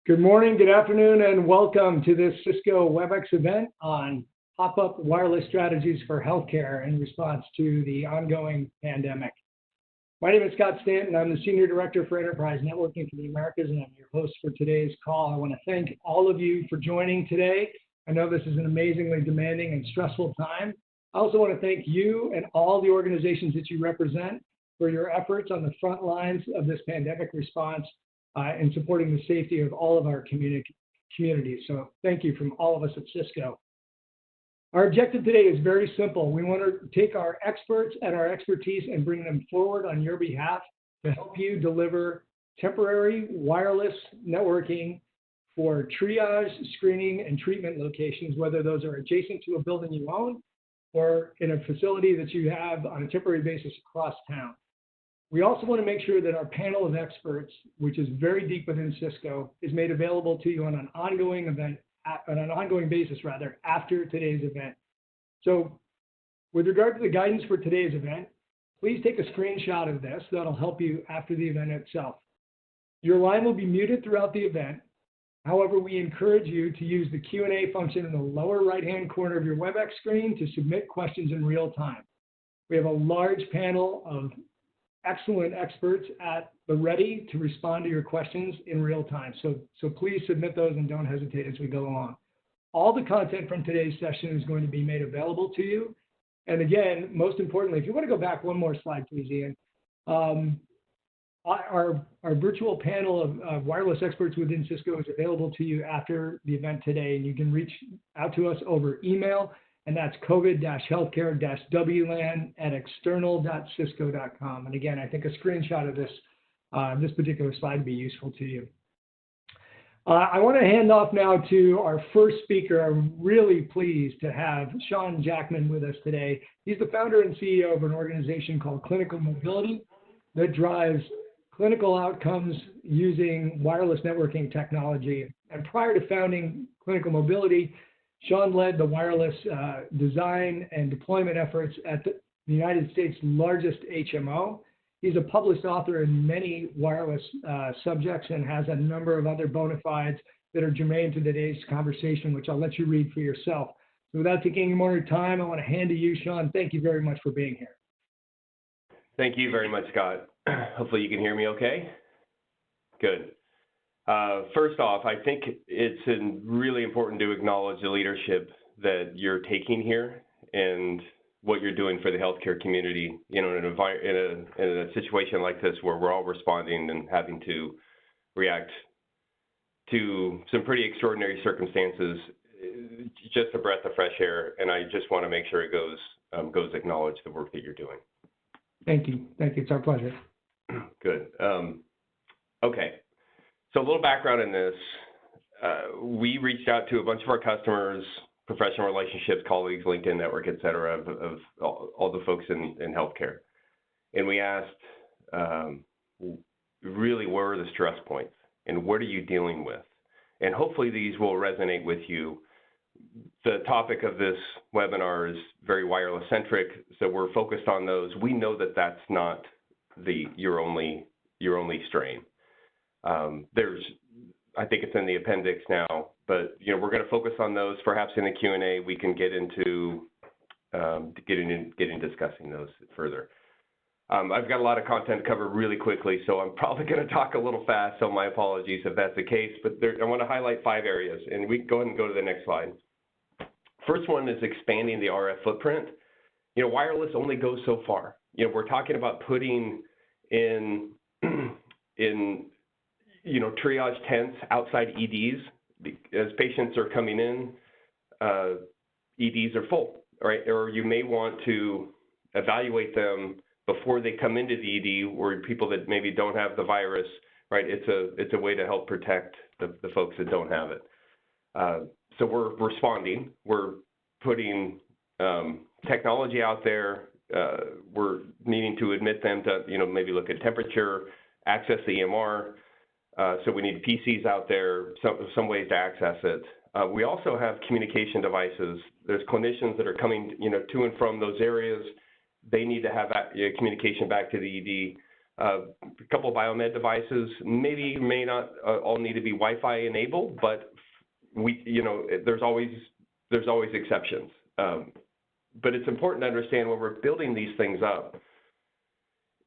Good morning, good afternoon, and welcome to this Cisco WebEx event on pop-up wireless strategies for healthcare in response to the ongoing pandemic. My name is Scott Stanton. I'm the Senior Director for Enterprise Networking for the Americas, and I'm your host for today's call. I want to thank all of you for joining today. I know this is an amazingly demanding and stressful time. I also want to thank you and all the organizations that you represent for your efforts on the front lines of this pandemic response and supporting the safety of all of our communities. So thank you from all of us at Cisco. Our objective today is very simple. We want to take our experts and our expertise and bring them forward on your behalf to help you deliver temporary wireless networking for triage, screening, and treatment locations, whether those are adjacent to a building you own or in a facility that you have on a temporary basis across town. We also want to make sure that our panel of experts, which is very deep within Cisco, is made available to you on an ongoing basis after today's event. So with regard to the guidance for today's event, please take a screenshot of this. That'll help you after the event itself. Your line will be muted throughout the event. However, we encourage you to use the Q&A function in the lower right-hand corner of your WebEx screen to submit questions in real time. We have a large panel of excellent experts at the ready to respond to your questions in real time. So please submit those and don't hesitate as we go along. All the content from today's session is going to be made available to you. And again, most importantly, if you want to go back one more slide, please, Ian. Our virtual panel of wireless experts within Cisco is available to you after the event today, and you can reach out to us over email, and that's covid-healthcare-wlan@external.cisco.com. And again, I think a screenshot of this particular slide would be useful to you. I want to hand off now to our first speaker. I'm really pleased to have Shawn Jackman with us today. He's the founder and CEO of an organization called Clinical Mobility that drives clinical outcomes using wireless networking technology. And prior to founding Clinical Mobility, Shawn led the wireless design and deployment efforts at the United States' largest HMO. He's a published author in many wireless subjects and has a number of other bona fides that are germane to today's conversation, which I'll let you read for yourself. So without taking any more time, I want to hand to you, Shawn. Thank you very much for being here. Thank you very much, Scott. Hopefully you can hear me okay. Good. First off, I think it's really important to acknowledge the leadership that you're taking here and what you're doing for the healthcare community. You know, in a situation like this where we're all responding and having to react to some pretty extraordinary circumstances, just a breath of fresh air. And I just want to make sure it goes acknowledge the work that you're doing. Thank you. Thank you. It's our pleasure. Good. Okay. So a little background in this, we reached out to a bunch of our customers, professional relationships, colleagues, LinkedIn network, et cetera, of all the folks in healthcare. And we asked, really, where are the stress points and what are you dealing with? And hopefully these will resonate with you. The topic of this webinar is very wireless centric, so we're focused on those. We know that that's not your only strain. I think it's in the appendix now, but you know we're going to focus on those. Perhaps in the Q&A we can get into discussing those further. I've got a lot of content to cover really quickly, so I'm probably going to talk a little fast. So my apologies if that's the case. But I want to highlight 5 areas, and we can go ahead and go to the next slide. First one is expanding the RF footprint. You know, wireless only goes so far. You know, we're talking about putting in triage tents outside EDs. As patients are coming in, EDs are full, right? Or you may want to evaluate them before they come into the ED, or people that maybe don't have the virus, right? It's a way to help protect the folks that don't have it. So we're responding. We're putting technology out there. We're needing to admit them to, maybe look at temperature, access the EMR. So we need PCs out there, some ways to access it. We also have communication devices. There's clinicians that are coming, to and from those areas. They need to have communication back to the ED. A couple of biomed devices may not all need to be Wi-Fi enabled, but there's always exceptions. But it's important to understand when we're building these things up,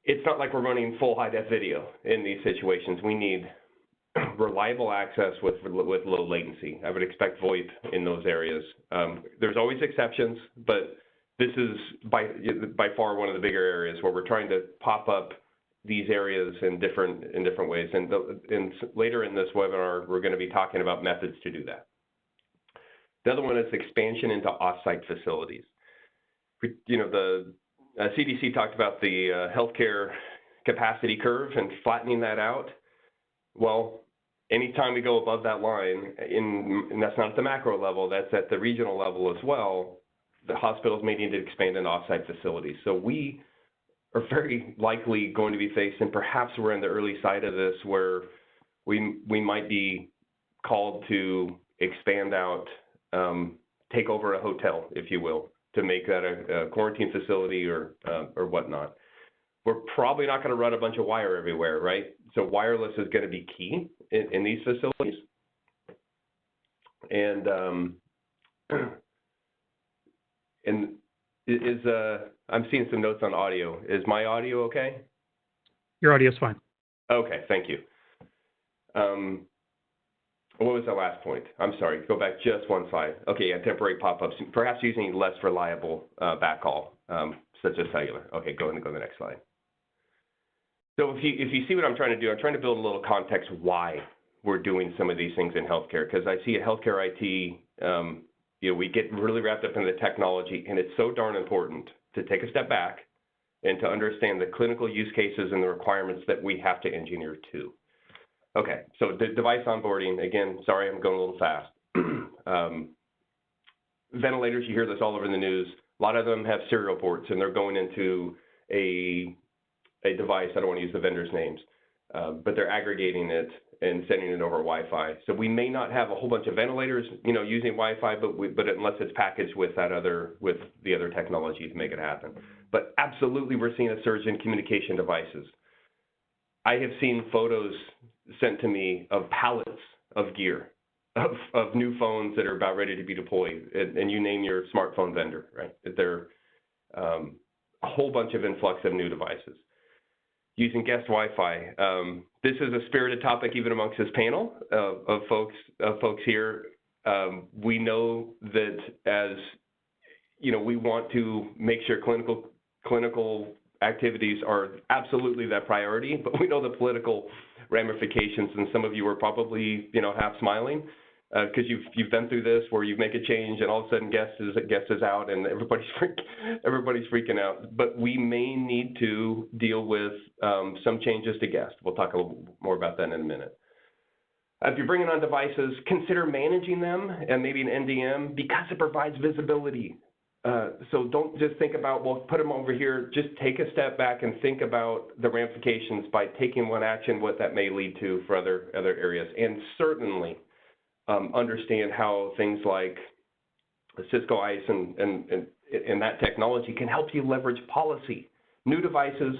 it's not like we're running full high-def video in these situations. We need reliable access with low latency. I would expect VoIP in those areas. There's always exceptions, but this is by far one of the bigger areas where we're trying to pop up these areas in different ways. And later in this webinar, we're going to be talking about methods to do that. The other one is expansion into off-site facilities. The CDC talked about the healthcare capacity curve and flattening that out. Well, anytime we go above that line, and that's not at the macro level, that's at the regional level as well, the hospitals may need to expand in off-site facilities. So we are very likely going to be faced, and perhaps we're in the early side of this, where we might be called to expand out, take over a hotel, if you will, to make that a quarantine facility or whatnot. We're probably not going to run a bunch of wire everywhere, right? So wireless is going to be key in these facilities. And I'm seeing some notes on audio. Is my audio okay? Your audio is fine. Okay, thank you. What was the last point? I'm sorry, go back just one slide. Okay, yeah, temporary pop-ups, perhaps using less reliable backhaul, such as cellular. Okay, go to the next slide. So if you see what I'm trying to do, I'm trying to build a little context why we're doing some of these things in healthcare, because I see a healthcare IT, we get really wrapped up in the technology, and it's so darn important to take a step back and to understand the clinical use cases and the requirements that we have to engineer to. Okay, so the device onboarding, again, sorry, I'm going a little fast. Ventilators, you hear this all over the news. A lot of them have serial ports, and they're going into a device. I don't want to use the vendor's names, but they're aggregating it and sending it over Wi-Fi. So we may not have a whole bunch of ventilators, using Wi-Fi, but unless it's packaged with with the other technology to make it happen. But absolutely, we're seeing a surge in communication devices. I have seen photos sent to me of pallets of gear, of new phones that are about ready to be deployed, and you name your smartphone vendor, right? They're a whole bunch of influx of new devices. Using guest Wi-Fi. This is a spirited topic even amongst this panel of folks here. We know that as we want to make sure clinical activities are absolutely that priority, but we know the political ramifications, and some of you are probably half smiling because you've been through this where you make a change and all of a sudden guest is out and everybody's freaking out. But we may need to deal with some changes to guest. We'll talk a little more about that in a minute. If you're bringing on devices, consider managing them and maybe an NDM because it provides visibility. So don't just think about, well, put them over here. Just take a step back and think about the ramifications by taking one action, what that may lead to for other areas. And certainly understand how things like Cisco ISE and that technology can help you leverage policy. New devices,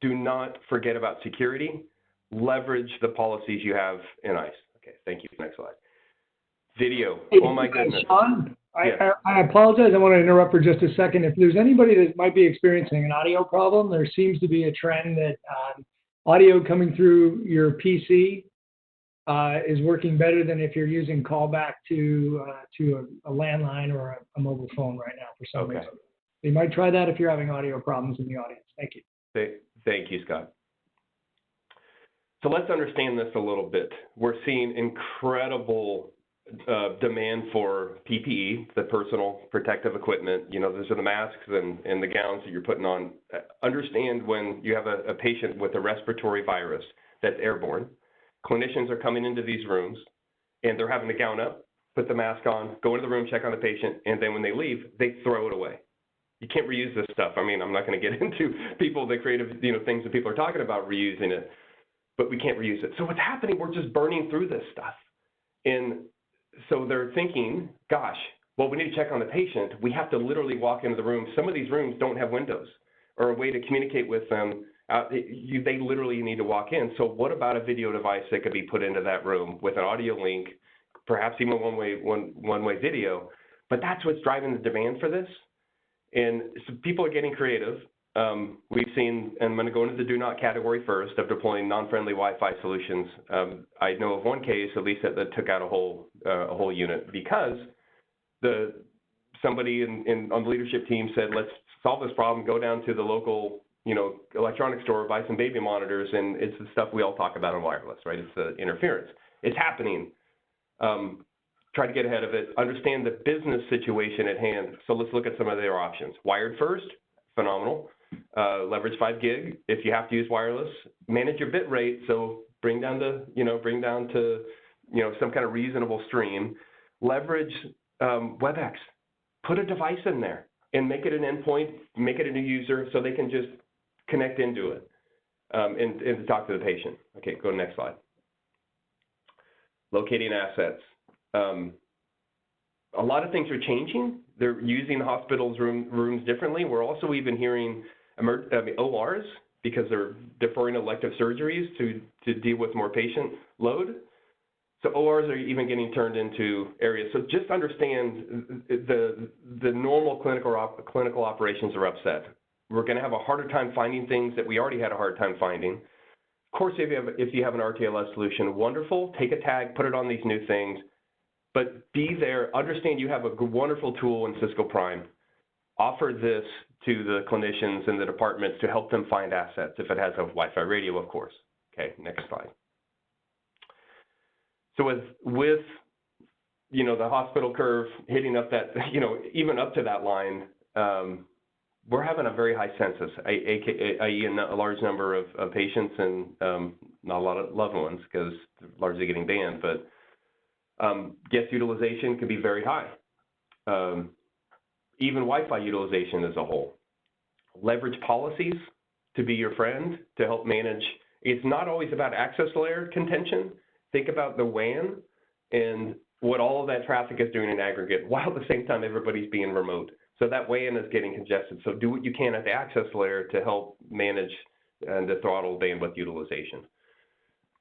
do not forget about security. Leverage the policies you have in ISE. Okay, thank you. Next slide. Video. Oh my goodness. Shawn, I apologize. I want to interrupt for just a second. If there's anybody that might be experiencing an audio problem, there seems to be a trend that audio coming through your PC is working better than if you're using callback to a landline or a mobile phone right now for some reason. You might try that if you're having audio problems in the audience. Thank you. Thank you, Scott. So let's understand this a little bit. We're seeing incredible demand for PPE, the personal protective equipment. Those are the masks and the gowns that you're putting on. Understand when you have a patient with a respiratory virus that's airborne, clinicians are coming into these rooms and they're having the gown up, put the mask on, go into the room, check on the patient, and then when they leave, they throw it away. You can't reuse this stuff. I mean, I'm not going to get into the creative things that people are talking about reusing it, but we can't reuse it. So what's happening, we're just burning through this stuff. And so they're thinking, gosh, well, we need to check on the patient. We have to literally walk into the room. Some of these rooms don't have windows or a way to communicate with them They literally need to walk in. So what about a video device that could be put into that room with an audio link, perhaps even one-way video? But that's what's driving the demand for this. And so people are getting creative. We've seen, and I'm going to go into the do not category first, of deploying non-friendly Wi-Fi solutions. I know of one case, at least, that took out a whole unit because somebody on the leadership team said, let's solve this problem, go down to the local electronics store, buy some baby monitors, and it's the stuff we all talk about on wireless, right? It's the interference. It's happening. Try to get ahead of it, understand the business situation at hand. So let's look at some of their options. Wired first, phenomenal. Leverage 5 gig. If you have to use wireless, manage your bit rate. So bring down to some kind of reasonable stream. Leverage WebEx. Put a device in there and make it an endpoint, make it a new user so they can just connect into it and talk to the patient. Okay, go to the next slide. Locating assets. A lot of things are changing. They're using the hospital's rooms differently. We're also even hearing ORs because they're deferring elective surgeries to deal with more patient load. So ORs are even getting turned into areas. So just understand the normal clinical operations are upset. We're going to have a harder time finding things that we already had a hard time finding. Of course, if you have an RTLS solution, wonderful. Take a tag, put it on these new things. But be there, understand you have a wonderful tool in Cisco Prime. Offer this to the clinicians and the departments to help them find assets if it has a Wi-Fi radio, of course. Okay, next slide. So with the hospital curve hitting up that, even up to that line, we're having a very high census, i.e. a large number of patients and not a lot of loved ones because they're largely getting banned, but guest utilization can be very high. Even Wi-Fi utilization as a whole. Leverage policies to be your friend to help manage. It's not always about access layer contention. Think about the WAN and what all of that traffic is doing in aggregate, while at the same time everybody's being remote. So that WAN is getting congested. So do what you can at the access layer to help manage and to throttle bandwidth utilization.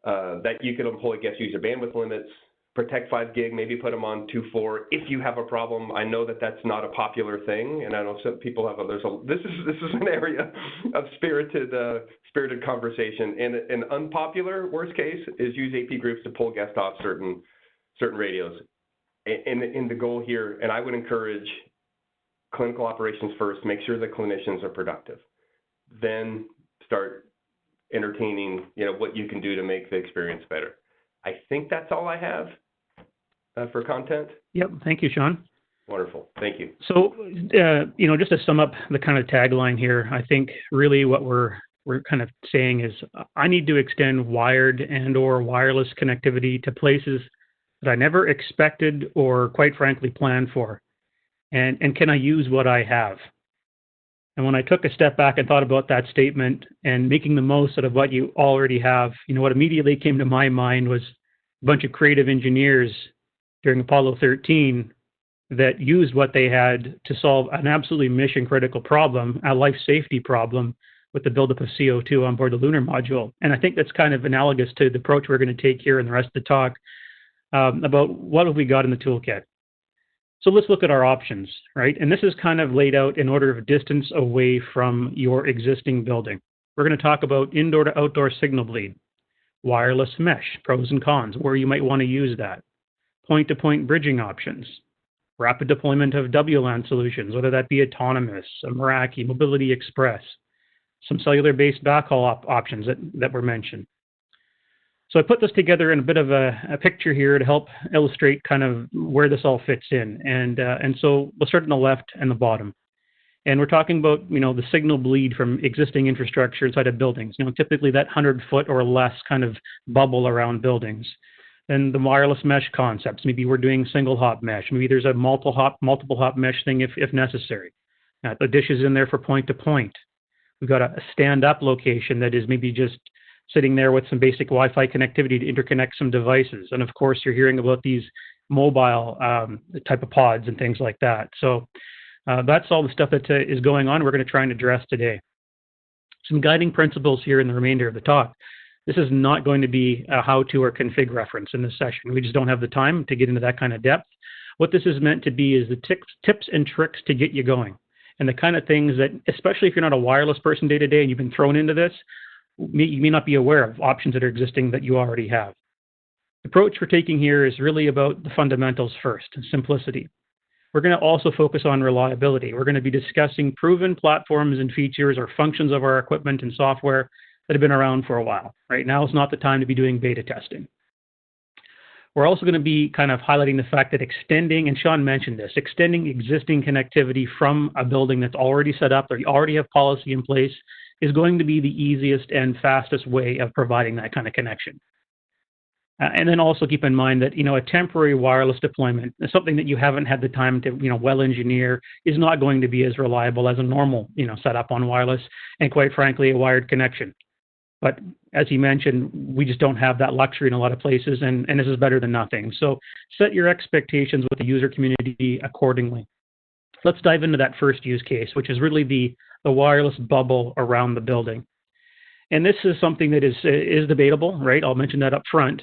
That you can employ guest user bandwidth limits, protect 5 gig, maybe put them on 2.4 if you have a problem. I know that that's not a popular thing, and I know some people have this is an area of spirited conversation. And an unpopular worst case is use AP groups to pull guests off certain radios. And the goal here, and I would encourage clinical operations first, make sure the clinicians are productive. Then start entertaining, what you can do to make the experience better. I think that's all I have for content. Yep. Thank you, Shawn. Wonderful. Thank you. So, just to sum up the kind of tagline here, I think really what we're kind of saying is I need to extend wired and/or wireless connectivity to places that I never expected or, quite frankly, planned for. And can I use what I have? And when I took a step back and thought about that statement and making the most out of what you already have, what immediately came to my mind was a bunch of creative engineers during Apollo 13 that used what they had to solve an absolutely mission-critical problem, a life safety problem, with the buildup of CO2 on board the lunar module. And I think that's kind of analogous to the approach we're going to take here in the rest of the talk about what have we got in the toolkit. So let's look at our options, right? And this is kind of laid out in order of distance away from your existing building. We're going to talk about indoor to outdoor signal bleed, wireless mesh, pros and cons, where you might want to use that, point-to-point bridging options, rapid deployment of WLAN solutions, whether that be autonomous, a Meraki, Mobility Express, some cellular-based backhaul options that were mentioned. So I put this together in a bit of a picture here to help illustrate kind of where this all fits in. And so we'll start on the left and the bottom. And we're talking about, the signal bleed from existing infrastructure inside of buildings. Typically that 100-foot or less kind of bubble around buildings. Then the wireless mesh concepts. Maybe we're doing single hop mesh. Maybe there's a multiple hop mesh thing if necessary. The dish is in there for point to point. We've got a stand-up location that is maybe just sitting there with some basic Wi-Fi connectivity to interconnect some devices. And of course, you're hearing about these mobile type of pods and things like that. So that's all the stuff that is going on. We're going to try and address today. Some guiding principles here in the remainder of the talk. This is not going to be a how-to or config reference in this session. We just don't have the time to get into that kind of depth. What this is meant to be is the tips and tricks to get you going. And the kind of things that, especially if you're not a wireless person day to day and you've been thrown into this, you may not be aware of options that are existing that you already have. The approach we're taking here is really about the fundamentals first, simplicity. We're going to also focus on reliability. We're going to be discussing proven platforms and features or functions of our equipment and software that have been around for a while. Right now is not the time to be doing beta testing. We're also going to be kind of highlighting the fact that extending, and Shawn mentioned this, extending existing connectivity from a building that's already set up or you already have policy in place is going to be the easiest and fastest way of providing that kind of connection. And then also keep in mind that, a temporary wireless deployment, something that you haven't had the time to, well engineer, is not going to be as reliable as a normal, setup on wireless and quite frankly, a wired connection. But as he mentioned, we just don't have that luxury in a lot of places, and this is better than nothing. So set your expectations with the user community accordingly. Let's dive into that first use case, which is really the wireless bubble around the building. And this is something that is debatable, right? I'll mention that up front.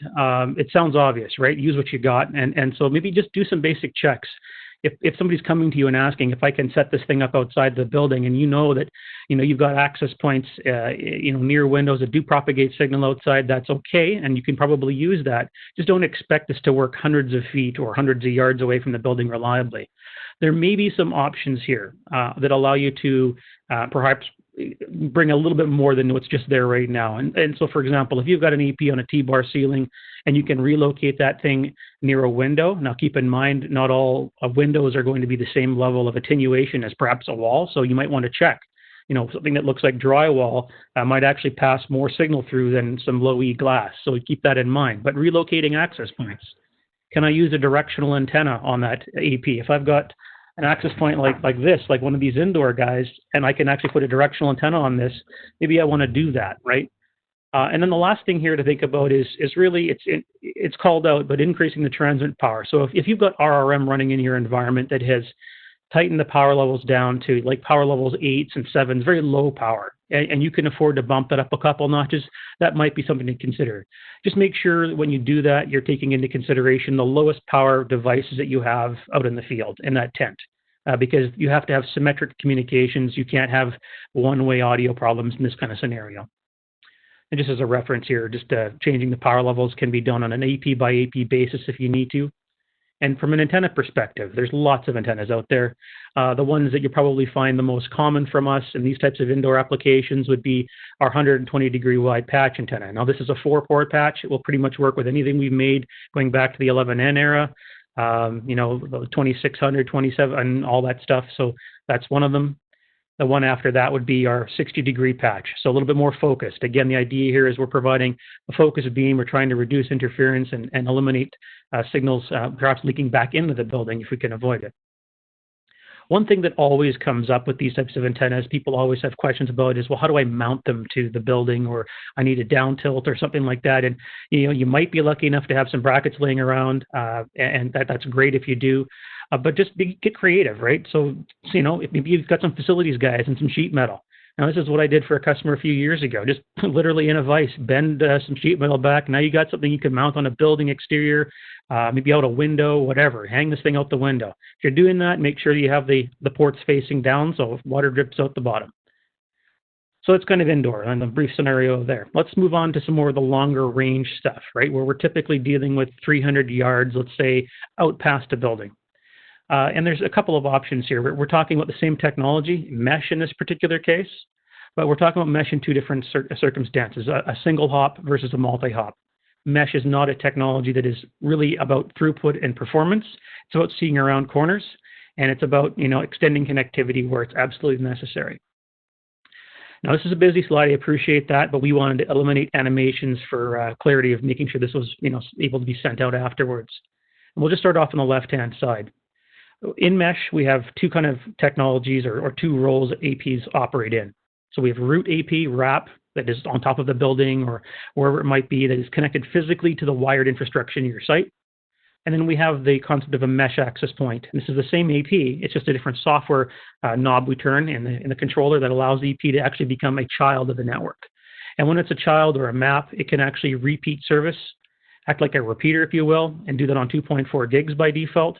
It sounds obvious, right? Use what you got. And so maybe just do some basic checks. If somebody's coming to you and asking if I can set this thing up outside the building and that, you've got access points, near windows that do propagate signal outside, that's okay. And you can probably use that. Just don't expect this to work hundreds of feet or hundreds of yards away from the building reliably. There may be some options here that allow you to perhaps bring a little bit more than what's just there right now. And so, for example, if you've got an EP on a T-bar ceiling and you can relocate that thing near a window, now keep in mind, not all windows are going to be the same level of attenuation as perhaps a wall, so you might want to check. Something that looks like drywall might actually pass more signal through than some low-E glass, so keep that in mind. But relocating access points. Can I use a directional antenna on that AP? If I've got an access point like this, like one of these indoor guys, and I can actually put a directional antenna on this, maybe I want to do that, right? And then the last thing here to think about is really, it's called out, but increasing the transmit power. So if you've got RRM running in your environment that has tightened the power levels down to like power levels 8s and 7s, very low power, and you can afford to bump that up a couple notches, that might be something to consider. Just make sure that when you do that, you're taking into consideration the lowest power devices that you have out in the field in that tent, because you have to have symmetric communications. You can't have one-way audio problems in this kind of scenario. And just as a reference here, just changing the power levels can be done on an AP by AP basis if you need to. And from an antenna perspective, there's lots of antennas out there. The ones that you probably find the most common from us in these types of indoor applications would be our 120 degree wide patch antenna. Now this is a 4-port patch. It will pretty much work with anything we've made going back to the 11N era, the 2600, 27, and all that stuff. So that's one of them. The one after that would be our 60 degree patch. So a little bit more focused. Again, the idea here is we're providing a focus beam. We're trying to reduce interference and eliminate signals perhaps leaking back into the building if we can avoid it. One thing that always comes up with these types of antennas, people always have questions about is, well, how do I mount them to the building, or I need a down tilt or something like that. And you might be lucky enough to have some brackets laying around, and that's great if you do. But just get creative, right? So, if maybe you've got some facilities guys and some sheet metal. Now, this is what I did for a customer a few years ago. Just literally in a vise, bend some sheet metal back. Now you got something you can mount on a building exterior, maybe out a window, whatever. Hang this thing out the window. If you're doing that, make sure you have the ports facing down so water drips out the bottom. So it's kind of indoor and a brief scenario there. Let's move on to some more of the longer range stuff, right? Where we're typically dealing with 300 yards, let's say, out past a building. And there's a couple of options here. We're talking about the same technology, mesh in this particular case, but we're talking about mesh in two different circumstances, a single hop versus a multi-hop. Mesh is not a technology that is really about throughput and performance. It's about seeing around corners, and it's about extending connectivity where it's absolutely necessary. Now, this is a busy slide. I appreciate that, but we wanted to eliminate animations for clarity of making sure this was able to be sent out afterwards. And we'll just start off on the left-hand side. In mesh, we have two kind of technologies or two roles that APs operate in. So we have root AP, wrap, that is on top of the building or wherever it might be, that is connected physically to the wired infrastructure in your site. And then we have the concept of a mesh access point. And this is the same AP. It's just a different software knob we turn in the controller that allows the EP to actually become a child of the network. And when it's a child or a map, it can actually repeat service, act like a repeater, if you will, and do that on 2.4 gigs by default.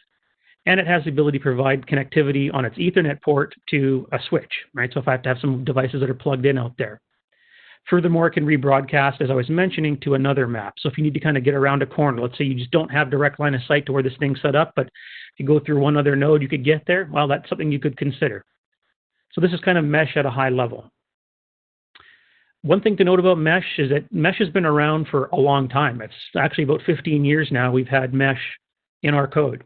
And it has the ability to provide connectivity on its Ethernet port to a switch, right? So if I have to have some devices that are plugged in out there. Furthermore, it can rebroadcast, as I was mentioning, to another map. So if you need to kind of get around a corner, let's say you just don't have direct line of sight to where this thing's set up, but if you go through one other node, you could get there. Well, that's something you could consider. So this is kind of mesh at a high level. One thing to note about mesh is that mesh has been around for a long time. It's actually about 15 years now we've had mesh in our code.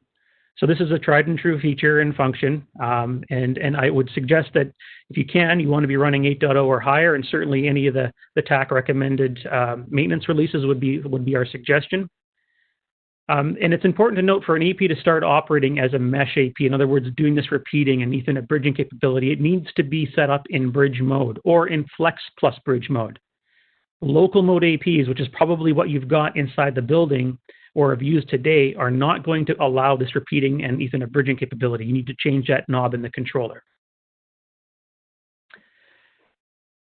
So this is a tried and true feature and function, and I would suggest that if you can, you want to be running 8.0 or higher, and certainly any of the TAC recommended maintenance releases would be our suggestion. And it's important to note for an AP to start operating as a mesh AP, in other words, doing this repeating and Ethernet bridging capability, it needs to be set up in bridge mode or in flex plus bridge mode. Local mode APs, which is probably what you've got inside the building or have used today, are not going to allow this repeating and Ethernet bridging capability. You need to change that knob in the controller.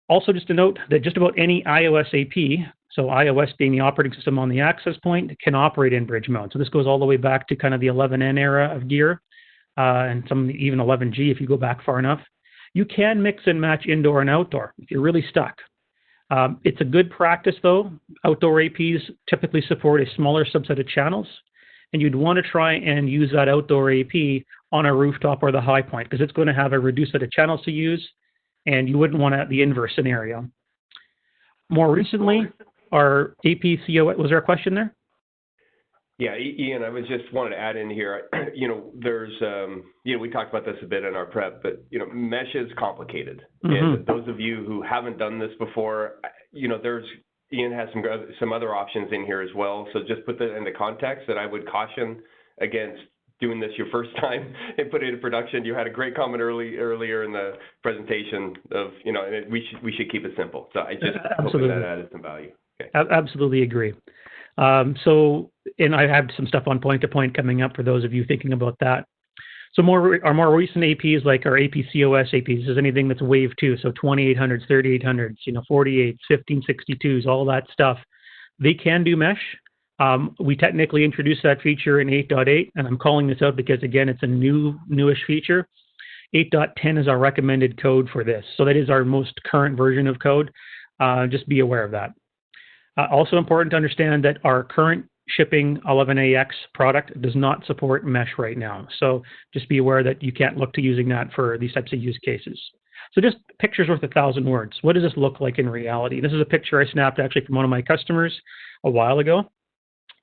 Also, just to note that just about any iOS AP, so iOS being the operating system on the access point, can operate in bridge mode. So this goes all the way back to kind of the 11N era of gear, and some even 11G if you go back far enough. You can mix and match indoor and outdoor if you're really stuck. It's a good practice, though. Outdoor APs typically support a smaller subset of channels, and you'd want to try and use that outdoor AP on a rooftop or the high point because it's going to have a reduced set of channels to use, and you wouldn't want the inverse scenario. More recently, our APCO, was there a question there? Yeah, Ian, I was just wanted to add in here, there's, we talked about this a bit in our prep, but, mesh is complicated. Mm-hmm. And those of you who haven't done this before, Ian has some other options in here as well. So just put that into context that I would caution against doing this your first time and put it into production. You had a great comment earlier in the presentation of, we should keep it simple. So I just hope that added some value. Okay. Absolutely agree. And I have some stuff on point-to-point coming up for those of you thinking about that. So our more recent APs, like our APCOS APs, is anything that's Wave 2, so 2800s, 3800s, 48s, 1562s, all that stuff, they can do mesh. We technically introduced that feature in 8.8, and I'm calling this out because, again, it's a newish feature. 8.10 is our recommended code for this. So that is our most current version of code. Just be aware of that. Also important to understand that our current shipping 11AX product does not support mesh right now. So just be aware that you can't look to using that for these types of use cases. So just pictures worth 1,000 words. What does this look like in reality? This is a picture I snapped actually from one of my customers a while ago.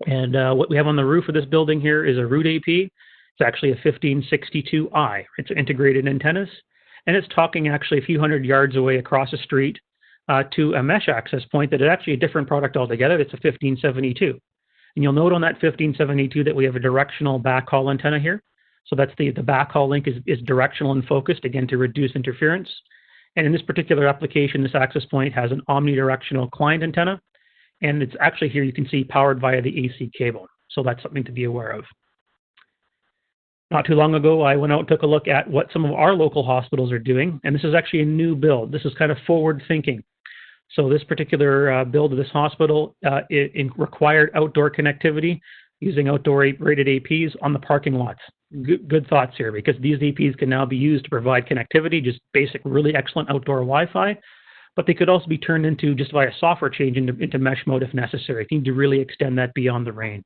And what we have on the roof of this building here is a root AP. It's actually a 1562i. It's integrated antennas. And it's talking actually a few hundred yards away across the street to a mesh access point that is actually a different product altogether. It's a 1572. And you'll note on that 1572 that we have a directional backhaul antenna here. So that's the backhaul link is directional and focused, again, to reduce interference. And in this particular application, this access point has an omnidirectional client antenna. And it's actually here you can see powered via the AC cable. So that's something to be aware of. Not too long ago, I went out and took a look at what some of our local hospitals are doing. And this is actually a new build. This is kind of forward thinking. So this particular build of this hospital, it required outdoor connectivity using outdoor rated APs on the parking lots. Good thoughts here, because these APs can now be used to provide connectivity, just basic, really excellent outdoor Wi-Fi, but they could also be turned into just via software change into mesh mode if necessary. You need to really extend that beyond the range.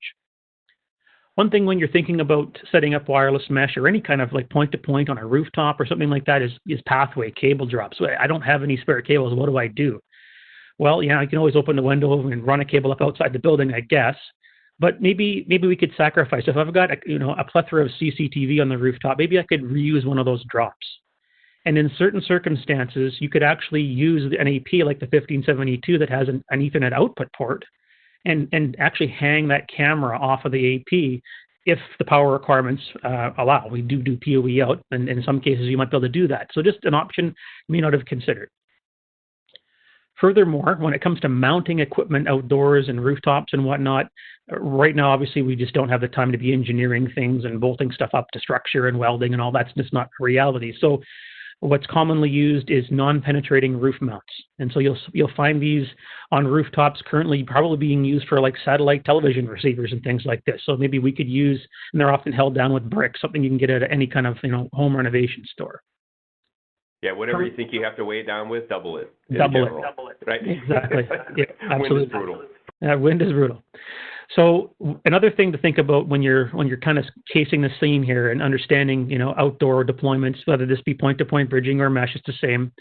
One thing when you're thinking about setting up wireless mesh or any kind of like point-to-point on a rooftop or something like that is pathway, cable drops. So I don't have any spare cables. What do I do? Well, yeah, I can always open the window and run a cable up outside the building, I guess. But maybe we could sacrifice. If I've got a plethora of CCTV on the rooftop, maybe I could reuse one of those drops. And in certain circumstances, you could actually use an AP like the 1572 that has an Ethernet output port and actually hang that camera off of the AP if the power requirements allow. We do PoE out, and in some cases you might be able to do that. So just an option you may not have considered. Furthermore, when it comes to mounting equipment outdoors and rooftops and whatnot, right now, obviously, we just don't have the time to be engineering things and bolting stuff up to structure and welding and all that's just not reality. So what's commonly used is non-penetrating roof mounts. And so you'll find these on rooftops currently probably being used for like satellite television receivers and things like this. So maybe we could use, and they're often held down with bricks, something you can get at any kind of home renovation store. Yeah, whatever you think you have to weigh it down with, double it. Double it. Right? Exactly. Yeah, absolutely. Wind is brutal. Wind is brutal. So another thing to think about when you're kind of casing the scene here and understanding, outdoor deployments, whether this be point-to-point bridging or mesh, it's the same,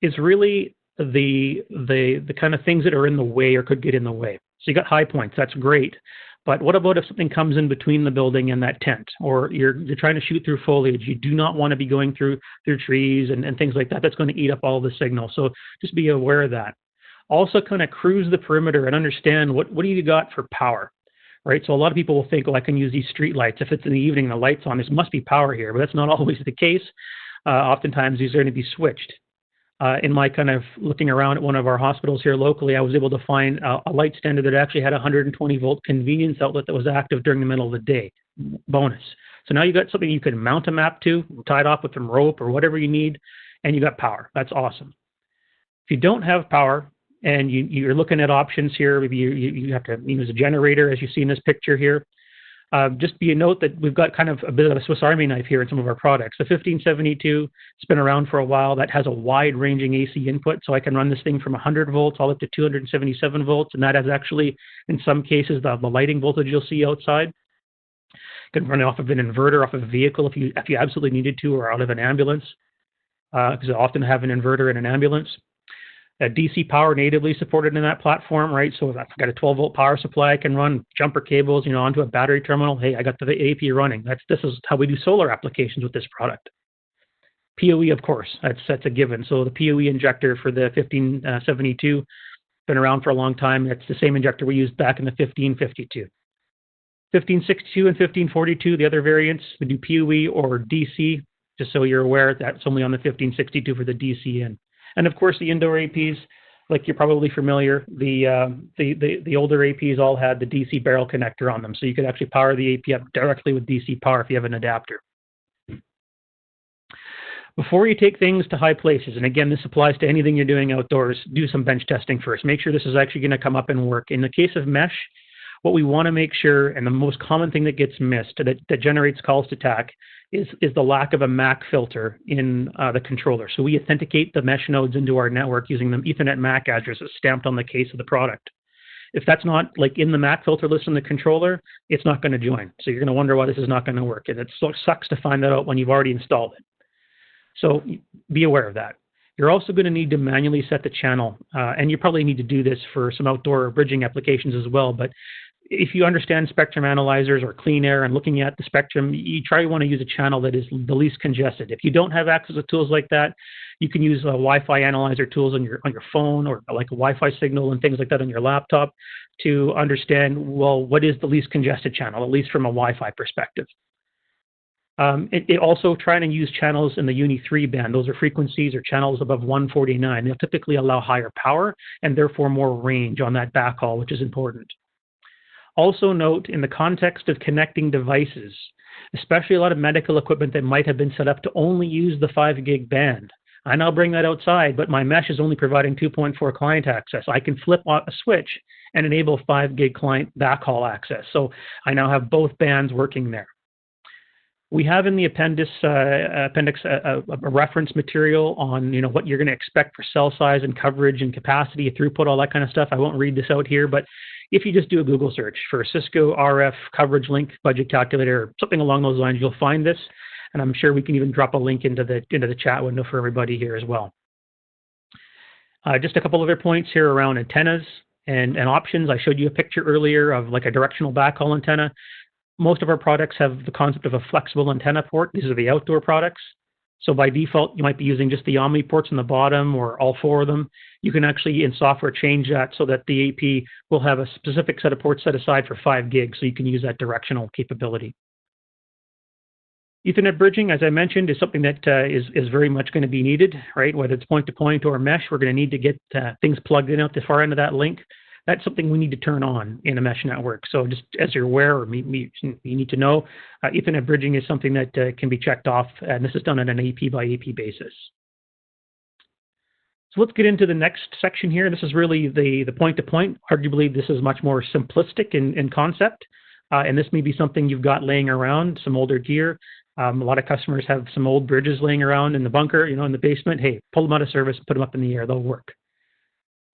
is really the kind of things that are in the way or could get in the way. So you got high points, that's great. But what about if something comes in between the building and that tent, or you're trying to shoot through foliage? You do not want to be going through trees and things like that. That's going to eat up all the signal. So just be aware of that. Also kind of cruise the perimeter and understand what do you got for power, right? So a lot of people will think, I can use these street lights. If it's in the evening, the light's on, there must be power here, but that's not always the case. Oftentimes these are going to be switched. In my kind of looking around at one of our hospitals here locally, I was able to find a light standard that actually had a 120 volt convenience outlet that was active during the middle of the day. Bonus. So now you've got something you can mount a map to, tie it off with some rope or whatever you need, and you got power. That's awesome. If you don't have power and you're looking at options here, maybe you have to use a generator, as you see in this picture here. Just be a note that we've got kind of a bit of a Swiss Army knife here in some of our products. The 1572, it's been around for a while. That has a wide-ranging AC input, so I can run this thing from 100 volts all up to 277 volts, and that has actually, in some cases, the lighting voltage you'll see outside. You can run it off of an inverter, off of a vehicle if you absolutely needed to, or out of an ambulance, because I often have an inverter in an ambulance. DC power natively supported in that platform, right? So if I've got a 12-volt power supply, I can run jumper cables, onto a battery terminal. Hey, I got the AP running. This is how we do solar applications with this product. PoE, of course, that's a given. So the PoE injector for the 1572 been around for a long time. It's the same injector we used back in the 1552. 1562 and 1542, the other variants, we do PoE or DC. Just so you're aware, that's only on the 1562 for the DC in. And of course, the indoor APs, like you're probably familiar, the older APs all had the DC barrel connector on them, so you could actually power the AP up directly with DC power if you have an adapter. Before you take things to high places, and again, this applies to anything you're doing outdoors, do some bench testing first. Make sure this is actually going to come up and work. In the case of mesh, what we want to make sure, and the most common thing that gets missed that generates calls to TAC, is the lack of a MAC filter in the controller. So we authenticate the mesh nodes into our network using the Ethernet MAC addresses stamped on the case of the product. If that's not like in the MAC filter list in the controller, it's not going to join. So you're going to wonder why this is not going to work. And it sucks to find that out when you've already installed it. So be aware of that. You're also going to need to manually set the channel. And you probably need to do this for some outdoor bridging applications as well. But if you understand spectrum analyzers or clean air and looking at the spectrum, you want to use a channel that is the least congested. If you don't have access to tools like that, you can use Wi-Fi analyzer tools on your phone, or like a Wi-Fi signal and things like that on your laptop to understand, well, what is the least congested channel, at least from a Wi-Fi perspective. It also trying to use channels in the Uni 3 band. Those are frequencies or channels above 149. They'll typically allow higher power and therefore more range on that backhaul, which is important. Also note, in the context of connecting devices, especially a lot of medical equipment that might have been set up to only use the 5 gig band. I now bring that outside, but my mesh is only providing 2.4 client access. I can flip a switch and enable 5 gig client backhaul access. So I now have both bands working there. We have in the appendix a reference material on what you're going to expect for cell size and coverage and capacity, throughput, all that kind of stuff. I won't read this out here, but if you just do a Google search for Cisco RF coverage link budget calculator or something along those lines, you'll find this. And I'm sure we can even drop a link into the chat window for everybody here as well. Just a couple other points here around antennas and options. I showed you a picture earlier of like a directional backhaul antenna. Most of our products have the concept of a flexible antenna port. These are the outdoor products. So by default, you might be using just the Omni ports on the bottom or all 4 of them. You can actually, in software, change that so that the AP will have a specific set of ports set aside for 5 gigs, so you can use that directional capability. Ethernet bridging, as I mentioned, is something that is very much going to be needed, right? Whether it's point-to-point or mesh, we're going to need to get things plugged in out the far end of that link. That's something we need to turn on in a mesh network. So just as you're aware, or you need to know, Ethernet bridging is something that can be checked off, and this is done on an AP by AP basis. So let's get into the next section here. This is really the point-to-point. Arguably, this is much more simplistic in concept, and this may be something you've got laying around, some older gear. A lot of customers have some old bridges laying around in the bunker, in the basement. Hey, pull them out of service, put them up in the air, they'll work.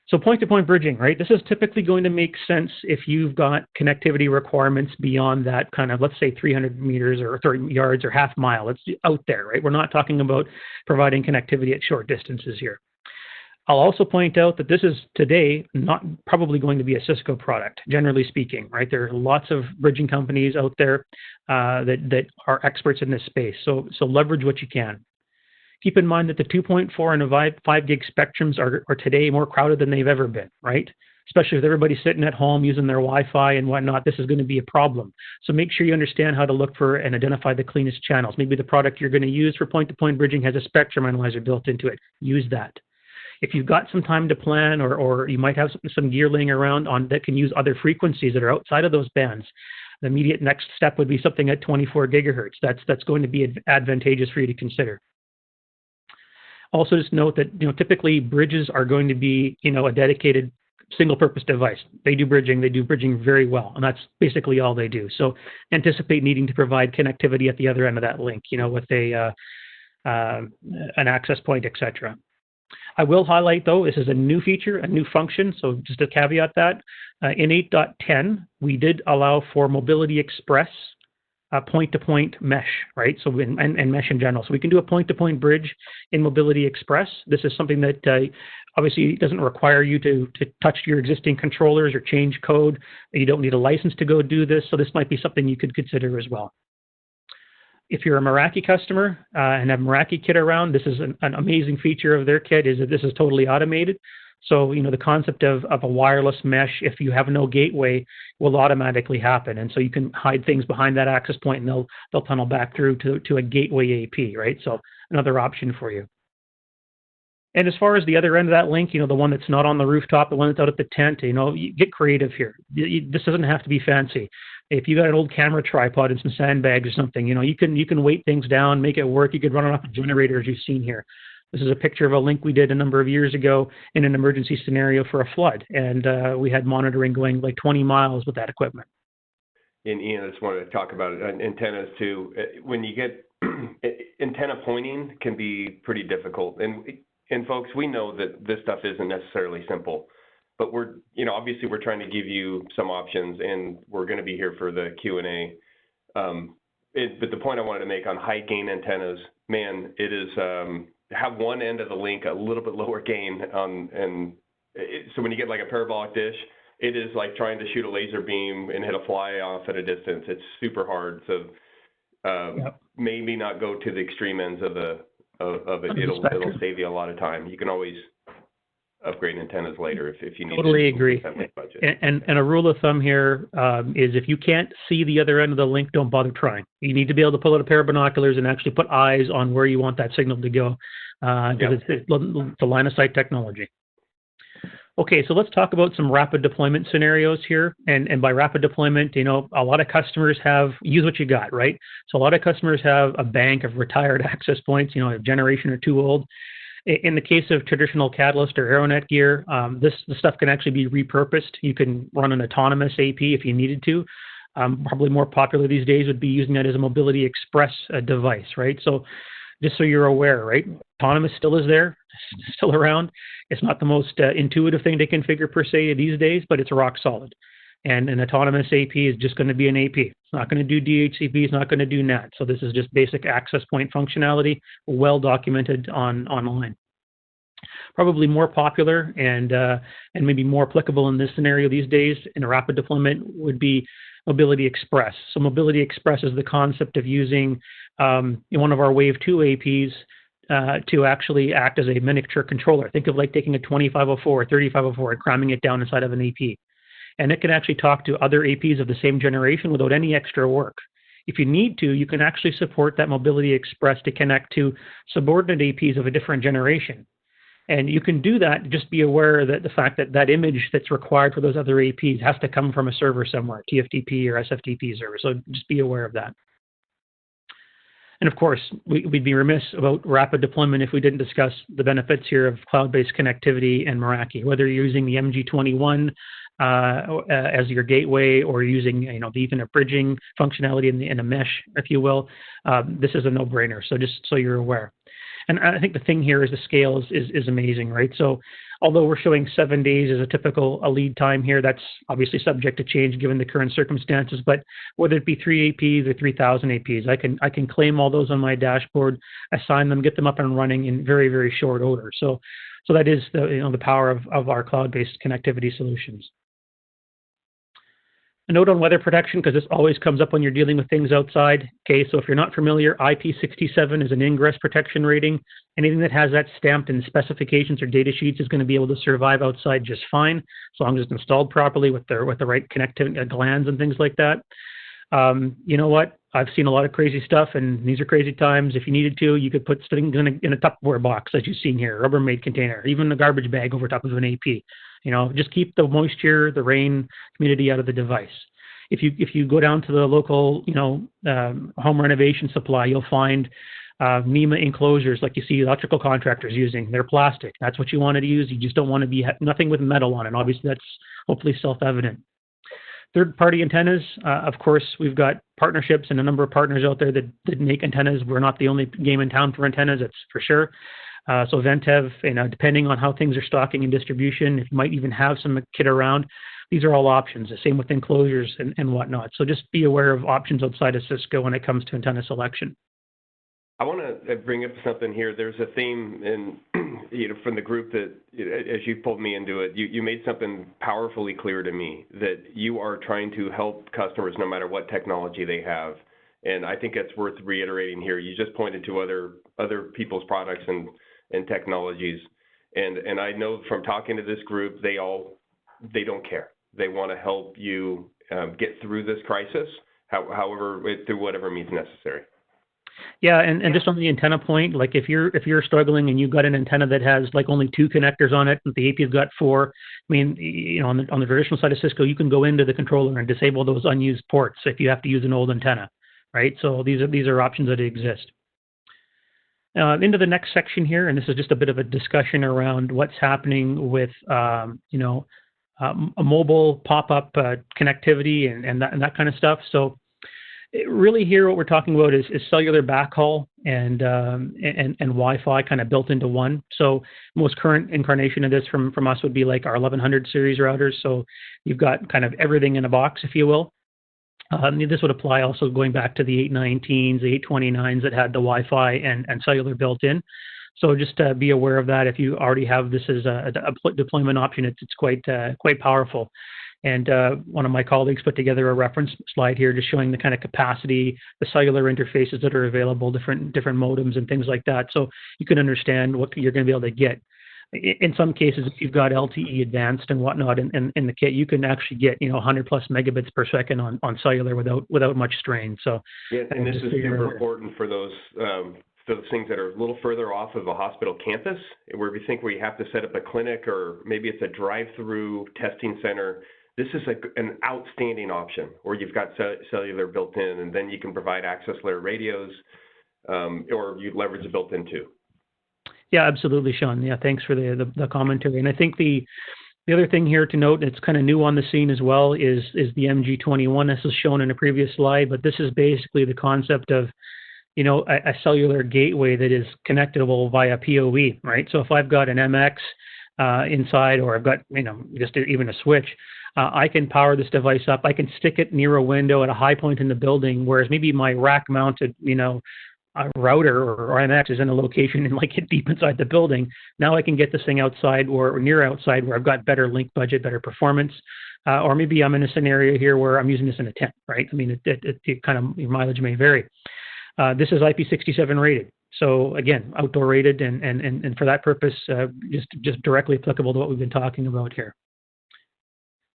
So point-to-point bridging, right? This is typically going to make sense if you've got connectivity requirements beyond that kind of, let's say 300 meters or 30 yards or half mile. It's out there, right? We're not talking about providing connectivity at short distances here. I'll also point out that this is today not probably going to be a Cisco product, generally speaking, right? There are lots of bridging companies out there that are experts in this space. So leverage what you can. Keep in mind that the 2.4 and the 5 gig spectrums are today more crowded than they've ever been, right? Especially with everybody sitting at home using their Wi-Fi and whatnot, this is going to be a problem. So make sure you understand how to look for and identify the cleanest channels. Maybe the product you're going to use for point-to-point bridging has a spectrum analyzer built into it. Use that. If you've got some time to plan, or you might have some gear laying around that can use other frequencies that are outside of those bands, the immediate next step would be something at 24 gigahertz. That's going to be advantageous for you to consider. Also, just note that typically bridges are going to be a dedicated single-purpose device. They do bridging very well, and that's basically all they do. So anticipate needing to provide connectivity at the other end of that link, with an access point, etc. I will highlight, though, this is a new feature, a new function, so just to caveat that. In 8.10, we did allow for Mobility Express point-to-point mesh, right? So and mesh in general. So we can do a point-to-point bridge in Mobility Express. This is something that obviously doesn't require you to touch your existing controllers or change code. You don't need a license to go do this, so this might be something you could consider as well. If you're a Meraki customer and have Meraki kit around, this is an amazing feature of their kit, is that this is totally automated. So, the concept of a wireless mesh, if you have no gateway, will automatically happen. And so you can hide things behind that access point and they'll tunnel back through to a gateway AP, right? So another option for you. And as far as the other end of that link, the one that's not on the rooftop, the one that's out at the tent, you get creative here. This doesn't have to be fancy. If you got an old camera tripod and some sandbags or something, you can weight things down, make it work. You could run it off a generator, as you've seen here. This is a picture of a link we did a number of years ago in an emergency scenario for a flood, and we had monitoring going like 20 miles with that equipment. And Ian, I just wanted to talk about antennas too. When you get antenna pointing can be pretty difficult, and folks, we know that this stuff isn't necessarily simple, but we're obviously we're trying to give you some options, and we're going to be here for the Q&A. But the point I wanted to make on high gain antennas, man, it is. Have one end of the link a little bit lower gain so when you get like a parabolic dish, it is like trying to shoot a laser beam and hit a fly off at a distance. It's super hard. So maybe not go to the extreme ends of it. It'll save you a lot of time. You can always upgrade antennas later if you need to. Totally agree. And a rule of thumb here is if you can't see the other end of the link, don't bother trying. You need to be able to pull out a pair of binoculars and actually put eyes on where you want that signal to go, because it's the line of sight technology. Okay, so let's talk about some rapid deployment scenarios here. And by rapid deployment, a lot of customers use what you got, right? So a lot of customers have a bank of retired access points, a generation or two old. In the case of traditional Catalyst or Aeronet gear, this stuff can actually be repurposed. You can run an autonomous AP if you needed to. Probably more popular these days would be using that as a Mobility Express device, right? So just so you're aware, right? Autonomous still is there, still around. It's not the most intuitive thing to configure per se these days, but it's rock solid. And an autonomous AP is just going to be an AP. It's not going to do DHCP. It's not going to do NAT. So this is just basic access point functionality, well documented online. Probably more popular and maybe more applicable in this scenario these days in a rapid deployment would be Mobility Express. So Mobility Express is the concept of using one of our Wave 2 APs to actually act as a miniature controller. Think of like taking a 2504 or 3504 and cramming it down inside of an AP. And it can actually talk to other APs of the same generation without any extra work. if you need to, you can actually support that Mobility Express to connect to subordinate APs of a different generation. And you can do that, just be aware that the fact that that image that's required for those other APs has to come from a server somewhere, TFTP or SFTP server. So just be aware of that. And of course, we'd be remiss about rapid deployment if we didn't discuss the benefits here of cloud-based connectivity and Meraki. Whether you're using the MG21 as your gateway or using the Ethernet bridging functionality in a mesh, if you will, this is a no-brainer. So just so you're aware. And I think the thing here is the scale is amazing, right? So although we're showing 7 days as a typical lead time here, that's obviously subject to change given the current circumstances. But whether it be 3 APs or 3,000 APs, I can claim all those on my dashboard, assign them, get them up and running in very, very short order. So that is the power of our cloud-based connectivity solutions. A note on weather protection, because this always comes up when you're dealing with things outside. Okay, so if you're not familiar, IP67 is an ingress protection rating. Anything that has that stamped in specifications or data sheets is going to be able to survive outside just fine, as long as it's installed properly with the right connectivity glands and things like that. You know what? I've seen a lot of crazy stuff, and these are crazy times. If you needed to, you could put things in a Tupperware box, as you've seen here, Rubbermaid container, even a garbage bag over top of an AP. Just keep the moisture, the rain, humidity out of the device. If you go down to the local, home renovation supply, you'll find NEMA enclosures like you see electrical contractors using. They're plastic. That's what you want to use. You just don't want to be nothing with metal on it. Obviously, that's hopefully self-evident. Third-party antennas, of course, we've got partnerships and a number of partners out there that make antennas. We're not the only game in town for antennas, that's for sure. So Ventev, depending on how things are stocking and distribution, if you might even have some kit around, these are all options. The same with enclosures and whatnot. So just be aware of options outside of Cisco when it comes to antenna selection. I want to bring up something here. There's a theme from the group that, as you pulled me into it, you made something powerfully clear to me, that you are trying to help customers no matter what technology they have. And I think it's worth reiterating here. You just pointed to other people's products and technologies. And I know from talking to this group, they don't care. They want to help you get through this crisis, however, through whatever means necessary. Yeah, and just on the antenna point, like if you're struggling and you've got an antenna that has like only 2 connectors on it, and the AP's got 4, I mean, on the traditional side of Cisco, you can go into the controller and disable those unused ports if you have to use an old antenna, right? So these are options that exist. Into the next section here, and this is just a bit of a discussion around what's happening with a mobile pop-up connectivity and that kind of stuff. So really here what we're talking about is cellular backhaul and Wi-Fi kind of built into one. So most current incarnation of this from us would be like our 1100 series routers. So you've got kind of everything in a box, if you will. This would apply also going back to the 819s, the 829s that had the Wi-Fi and cellular built in. So just be aware of that. If you already have this as a deployment option, it's quite powerful. And one of my colleagues put together a reference slide here just showing the kind of capacity, the cellular interfaces that are available, different modems and things like that. So you can understand what you're going to be able to get. In some cases, if you've got LTE advanced and whatnot in the kit, you can actually get 100 plus megabits per second on cellular without much strain. So yeah, and this is super important for those things that are a little further off of a hospital campus, where we think we have to set up a clinic or maybe it's a drive-through testing center. This is an outstanding option where you've got cellular built in, and then you can provide access layer radios, or you leverage the built-in too. Yeah, absolutely, Shawn. Yeah, thanks for the commentary. And I think the other thing here to note, it's kind of new on the scene as well, is the MG21. This is shown in a previous slide, but this is basically the concept of a cellular gateway that is connectable via PoE, right? So if I've got an MX inside, or I've got just even a switch, I can power this device up. I can stick it near a window at a high point in the building, whereas maybe my rack-mounted, router or MX is in a location and like deep inside the building. Now I can get this thing outside or near outside where I've got better link budget, better performance, or maybe I'm in a scenario here where I'm using this in a tent, right? I mean, it kind of, your mileage may vary. This is IP67 rated. So again, outdoor rated and for that purpose, just directly applicable to what we've been talking about here.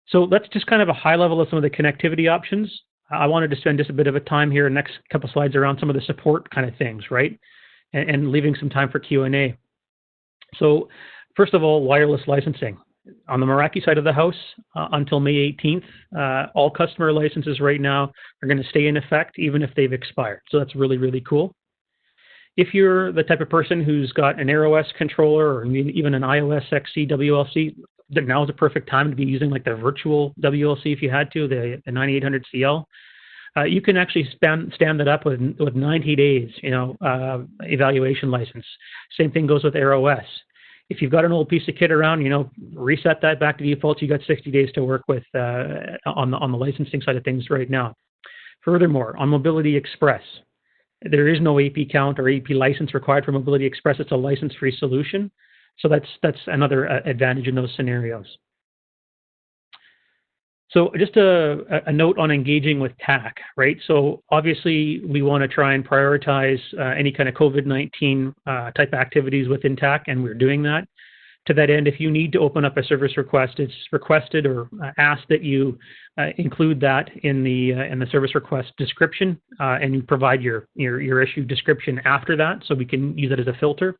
So let's just kind of a high level of some of the connectivity options. I wanted to spend just a bit of a time here, next couple slides, around some of the support kind of things, right? And leaving some time for Q&A. So first of all, wireless licensing. On the Meraki side of the house, until May 18th, all customer licenses right now are going to stay in effect, even if they've expired. So that's really, really cool. If you're the type of person who's got an AirOS controller or even an iOS XC WLC, now is the perfect time to be using like the virtual WLC if you had to, the 9800 CL. You can actually stand that up with 90 days, evaluation license. Same thing goes with AirOS. If you've got an old piece of kit around, reset that back to default. You got 60 days to work with on the licensing side of things right now. Furthermore, on Mobility Express, there is no AP count or AP license required for Mobility Express. It's a license-free solution. So that's another advantage in those scenarios. So just a note on engaging with TAC, right? So obviously we want to try and prioritize any kind of COVID-19 type activities within TAC, and we're doing that. To that end, if you need to open up a service request, it's requested or asked that you include that in the service request description, and you provide your issue description after that, so we can use it as a filter.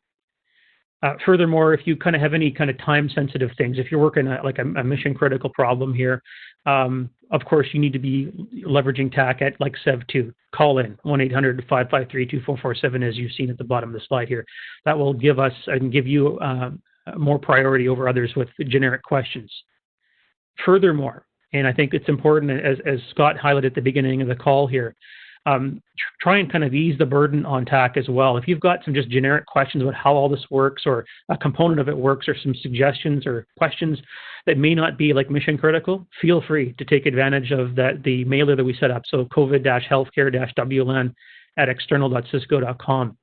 Furthermore, if you kind of have any kind of time-sensitive things, if you're working like a mission-critical problem here, of course, you need to be leveraging TAC at like SEV2. Call in 1-800-553-2447, as you've seen at the bottom of the slide here. That will give us and give you more priority over others with generic questions. Furthermore, and I think it's important, as Scott highlighted at the beginning of the call here, try and kind of ease the burden on TAC as well. If you've got some just generic questions about how all this works, or a component of it works, or some suggestions or questions that may not be like mission critical, feel free to take advantage of the mailer that we set up. So COVID-healthcare-WLAN at external.cisco.com.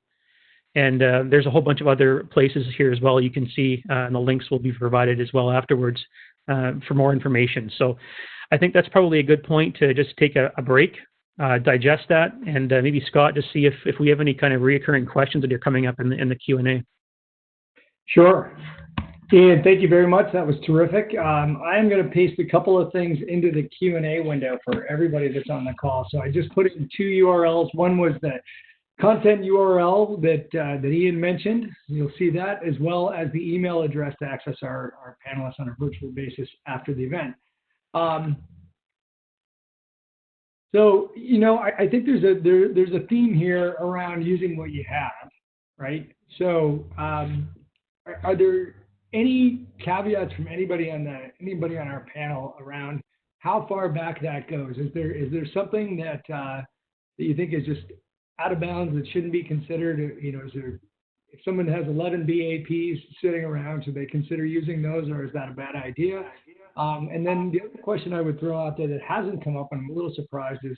And there's a whole bunch of other places here as well you can see, and the links will be provided as well afterwards for more information. So I think that's probably a good point to just take a break, digest that, and maybe Scott, just see if we have any kind of reoccurring questions that are coming up in the Q&A. Sure. Ian, thank you very much. That was terrific. I am going to paste a couple of things into the Q&A window for everybody that's on the call. So I just put in two URLs. One was the content URL that Ian mentioned. You'll see that, as well as the email address to access our panelists on a virtual basis after the event. So, I think there's a theme here around using what you have, right? So, are there any caveats from anybody on our panel around how far back that goes? Is there something that you think is just out of bounds that shouldn't be considered? Is there, if someone has 11 BAPs sitting around, should they consider using those, or is that a bad idea? And then the other question I would throw out there that hasn't come up, and I'm a little surprised, is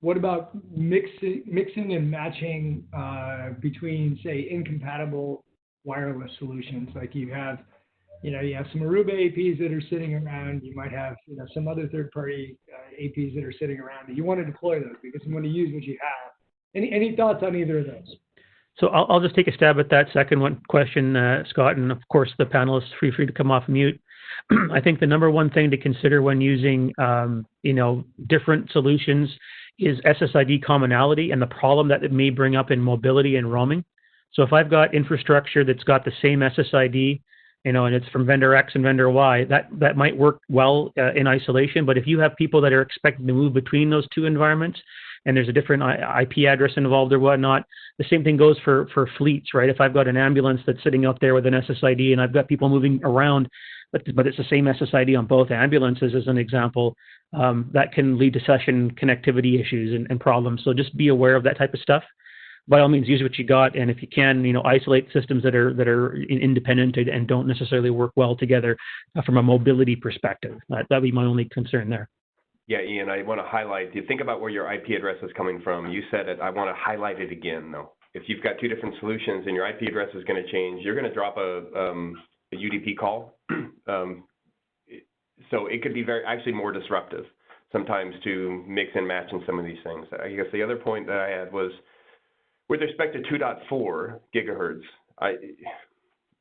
what about mixing and matching between, say, incompatible wireless solutions? Like you have some Aruba APs that are sitting around. You might have some other third-party APs that are sitting around. And you want to deploy those because you want to use what you have. Any thoughts on either of those? So I'll just take a stab at that second one question, Scott, and of course the panelists free to come off mute. I think the number one thing to consider when using different solutions is SSID commonality and the problem that it may bring up in mobility and roaming. So if I've got infrastructure that's got the same SSID, and it's from vendor X and vendor Y, that might work well in isolation. But if you have people that are expected to move between those two environments, and there's a different IP address involved or whatnot, the same thing goes for fleets, right? If I've got an ambulance that's sitting out there with an SSID and I've got people moving around, but it's the same SSID on both ambulances, as an example, that can lead to session connectivity issues and problems. So just be aware of that type of stuff. By all means, use what you got, and if you can, isolate systems that are independent and don't necessarily work well together from a mobility perspective. That'd be my only concern there. Yeah, Ian, I want to highlight. You think about where your IP address is coming from. You said it. I want to highlight it again, though. If you've got two different solutions and your IP address is going to change, you're going to drop a UDP call. So it could be actually more disruptive sometimes to mix and match in some of these things. I guess the other point that I had was, with respect to 2.4 gigahertz,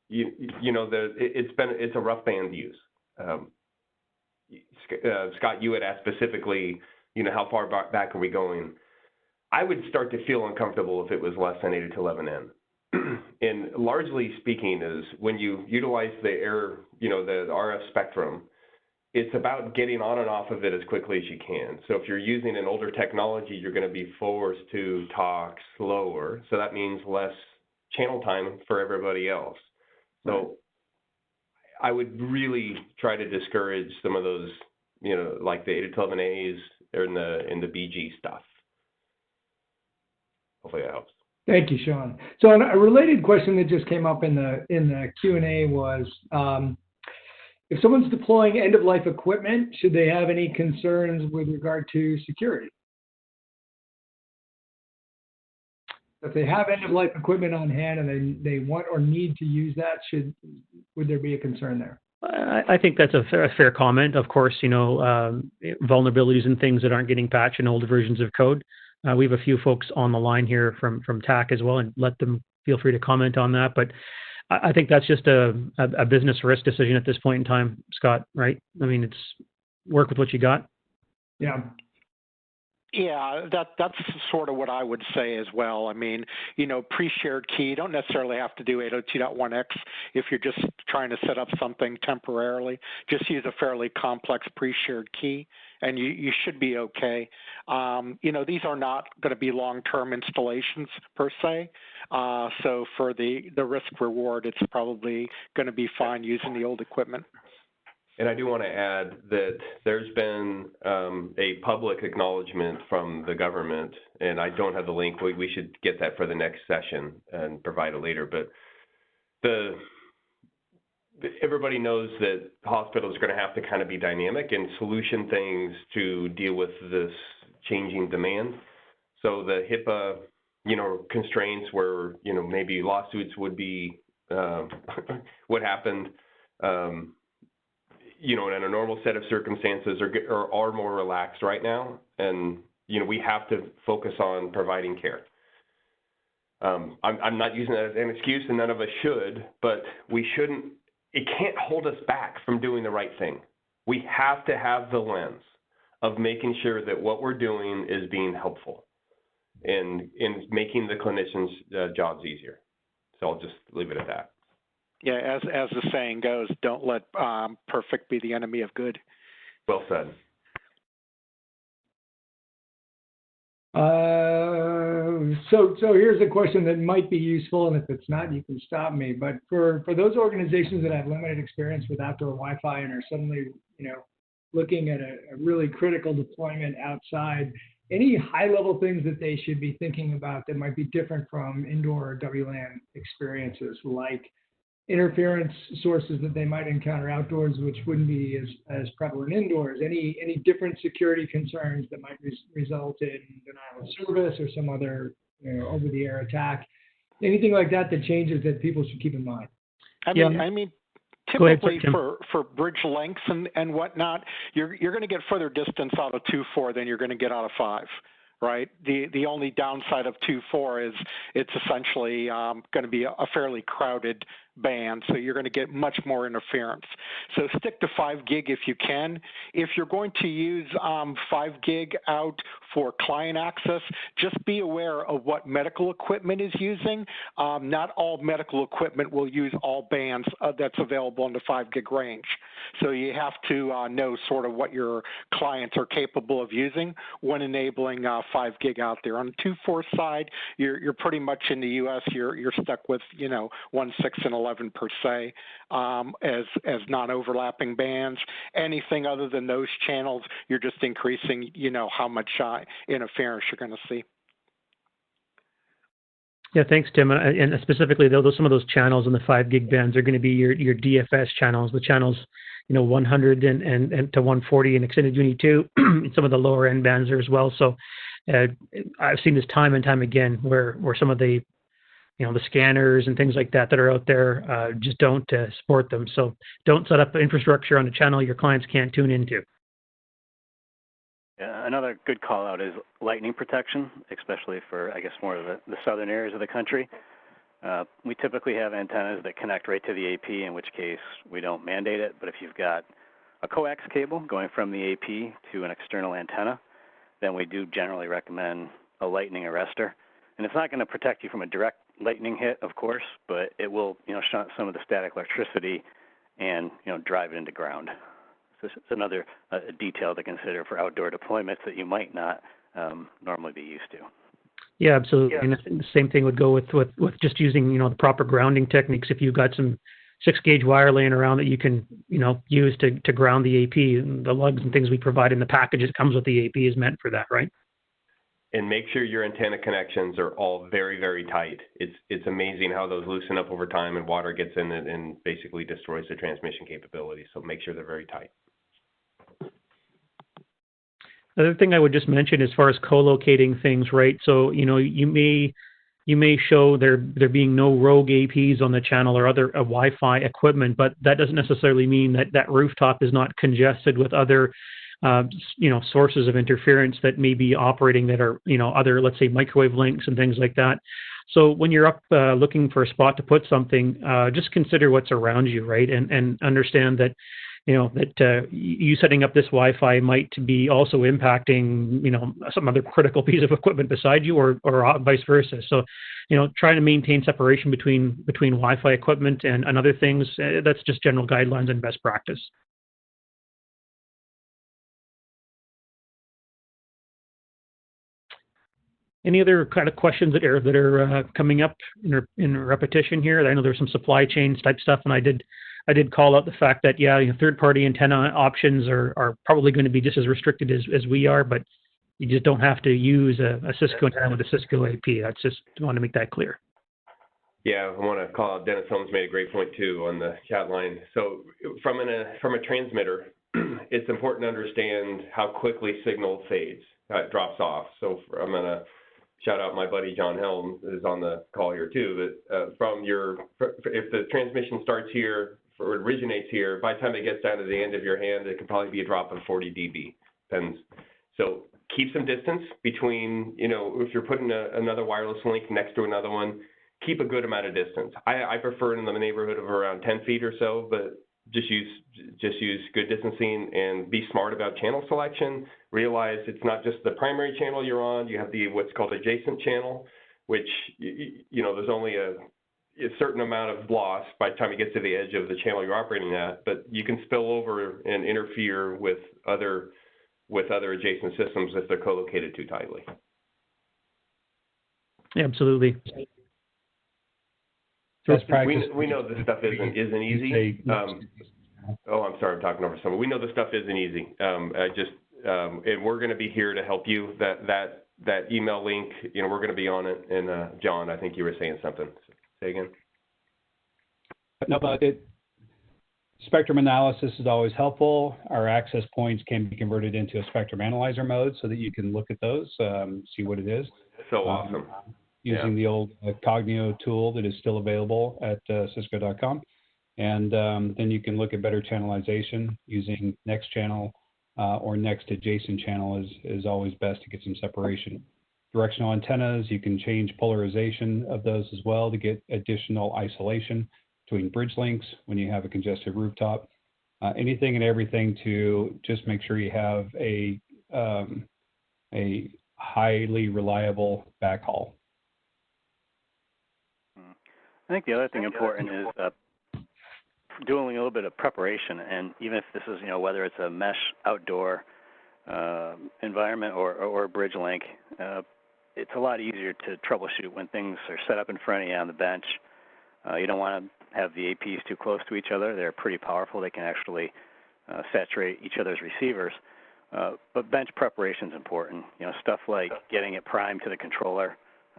it's a rough band to use. Scott, you had asked specifically how far back are we going? I would start to feel uncomfortable if it was less than 802.11n. And largely speaking is when you utilize the the RF spectrum, it's about getting on and off of it as quickly as you can. So if you're using an older technology, you're going to be forced to talk slower. So that means less channel time for everybody else. So I would really try to discourage some of those, like the 802.11a's or in the BG stuff. Hopefully that helps. Thank you, Shawn. So a related question that just came up in the Q&A was, if someone's deploying end-of-life equipment, should they have any concerns with regard to security? If they have end-of-life equipment on hand and they want or need to use that, would there be a concern there? I think that's a fair comment. Of course, vulnerabilities and things that aren't getting patched in older versions of code. We have a few folks on the line here from TAC as well, and let them feel free to comment on that. But I think that's just a business risk decision at this point in time, Scott, right? I mean, it's work with what you got. Yeah. Yeah, that's sort of what I would say as well. I mean, pre-shared key, you don't necessarily have to do 802.1x if you're just trying to set up something temporarily. Just use a fairly complex pre-shared key, and you should be okay. These are not going to be long-term installations per se. So for the risk-reward, it's probably going to be fine using the old equipment. And I do want to add that there's been a public acknowledgement from the government, and I don't have the link. We should get that for the next session and provide it later. But everybody knows that hospitals are going to have to kind of be dynamic and solution things to deal with this changing demand. So the HIPAA, constraints where, maybe lawsuits would be what happened. In a normal set of circumstances are more relaxed right now. And, we have to focus on providing care. I'm not using that as an excuse, and none of us should, but it can't hold us back from doing the right thing. We have to have the lens of making sure that what we're doing is being helpful and making the clinicians' jobs easier. So I'll just leave it at that. Yeah, as the saying goes, don't let perfect be the enemy of good. Well said. So here's a question that might be useful, and if it's not, you can stop me. But for those organizations that have limited experience with outdoor Wi-Fi and are suddenly, looking at a really critical deployment outside, any high-level things that they should be thinking about that might be different from indoor WLAN experiences, like interference sources that they might encounter outdoors, which wouldn't be as prevalent indoors? Any different security concerns that might result in denial of service or some other over-the-air attack? Anything like that changes that people should keep in mind? I mean, typically for bridge lengths and whatnot, you're going to get further distance out of 2.4 than you're going to get out of 5. Right. The only downside of 2.4 is it's essentially going to be a fairly crowded band, so you're going to get much more interference. So stick to 5 gig if you can. If you're going to use 5 gig out for client access, just be aware of what medical equipment is using. Not all medical equipment will use all bands that's available in the 5 gig range. So you have to know sort of what your clients are capable of using when enabling 5 gig out there. On the 2.4 side, you're pretty much in the U.S. You're stuck with 1, 6, and 11 per se as non-overlapping bands. Anything other than those channels, you're just increasing how much interference you're going to see. Yeah, thanks, Tim. And specifically, some of those channels in the 5 gig bands are going to be your DFS channels, the channels 100 and to 140 and extended Uni 2, and some of the lower end bands there as well. So I've seen this time and time again where some of the the scanners and things like that are out there just don't support them. So don't set up infrastructure on a channel your clients can't tune into. Another good call out is lightning protection, especially for, I guess, more of the southern areas of the country. We typically have antennas that connect right to the AP, in which case we don't mandate it. But if you've got a coax cable going from the AP to an external antenna, then we do generally recommend a lightning arrestor. And it's not going to protect you from a direct lightning hit, of course, but it will, shunt some of the static electricity and, drive it into ground. So it's another detail to consider for outdoor deployments that you might not normally be used to. Yeah, absolutely. Yeah. And the same thing would go with just using, the proper grounding techniques. If you've got some 6-gauge wire laying around that you can, use to ground the AP, and the lugs and things we provide in the package that comes with the AP is meant for that, right? And make sure your antenna connections are all very, very tight. It's amazing how those loosen up over time and water gets in it and basically destroys the transmission capability. So make sure they're very tight. The other thing I would just mention as far as co-locating things, right? So, you may show there being no rogue APs on the channel or other Wi-Fi equipment, but that doesn't necessarily mean that rooftop is not congested with other sources of interference that may be operating that are, other, let's say, microwave links and things like that. So when you're up looking for a spot to put something, just consider what's around you, right? And understand that, you setting up this Wi-Fi might be also impacting, some other critical piece of equipment beside you or vice versa. So, trying to maintain separation between Wi-Fi equipment and other things, that's just general guidelines and best practice. Any other kind of questions that are coming up in repetition here? I know there's some supply chain type stuff, and I did call out the fact that third-party antenna options are probably going to be just as restricted as we are, but you just don't have to use a Cisco antenna with a Cisco AP. I want to make that clear. Yeah, I want to call out Dennis Holmes made a great point too on the chat line. So from a transmitter, it's important to understand how quickly signal fades, it drops off. So I'm going to shout out my buddy John Helm is on the call here too. But if the transmission starts here or originates here, by the time it gets down to the end of your hand, it can probably be a drop of 40 dB. Depends. So keep some distance between, if you're putting another wireless link next to another one, keep a good amount of distance. I prefer in the neighborhood of around 10 feet or so, but just use good distancing and be smart about channel selection. Realize it's not just the primary channel you're on. You have what's called adjacent channel, which, there's only a certain amount of loss by the time you get to the edge of the channel you're operating at, but you can spill over and interfere with other adjacent systems if they're co-located too tightly. Yeah, absolutely. We know this stuff isn't easy. I'm sorry, I'm talking over someone. We know this stuff isn't easy. And we're going to be here to help you. That email link, we're going to be on it. And John, I think you were saying something. Say again. No, but spectrum analysis is always helpful. Our access points can be converted into a spectrum analyzer mode so that you can look at those, see what it is. So awesome. Using the old Cognio tool that is still available at cisco.com. And then you can look at better channelization using next channel or next adjacent channel is always best to get some separation. Directional antennas, you can change polarization of those as well to get additional isolation between bridge links when you have a congested rooftop. Anything and everything to just make sure you have a highly reliable backhaul. I think the other thing important is doing a little bit of preparation, and even if this is, whether it's a mesh outdoor environment or a bridge link, it's a lot easier to troubleshoot when things are set up in front of you on the bench. You don't want to have the APs too close to each other. They're pretty powerful. They can actually saturate each other's receivers. But bench preparation is important. Stuff like getting it primed to the controller,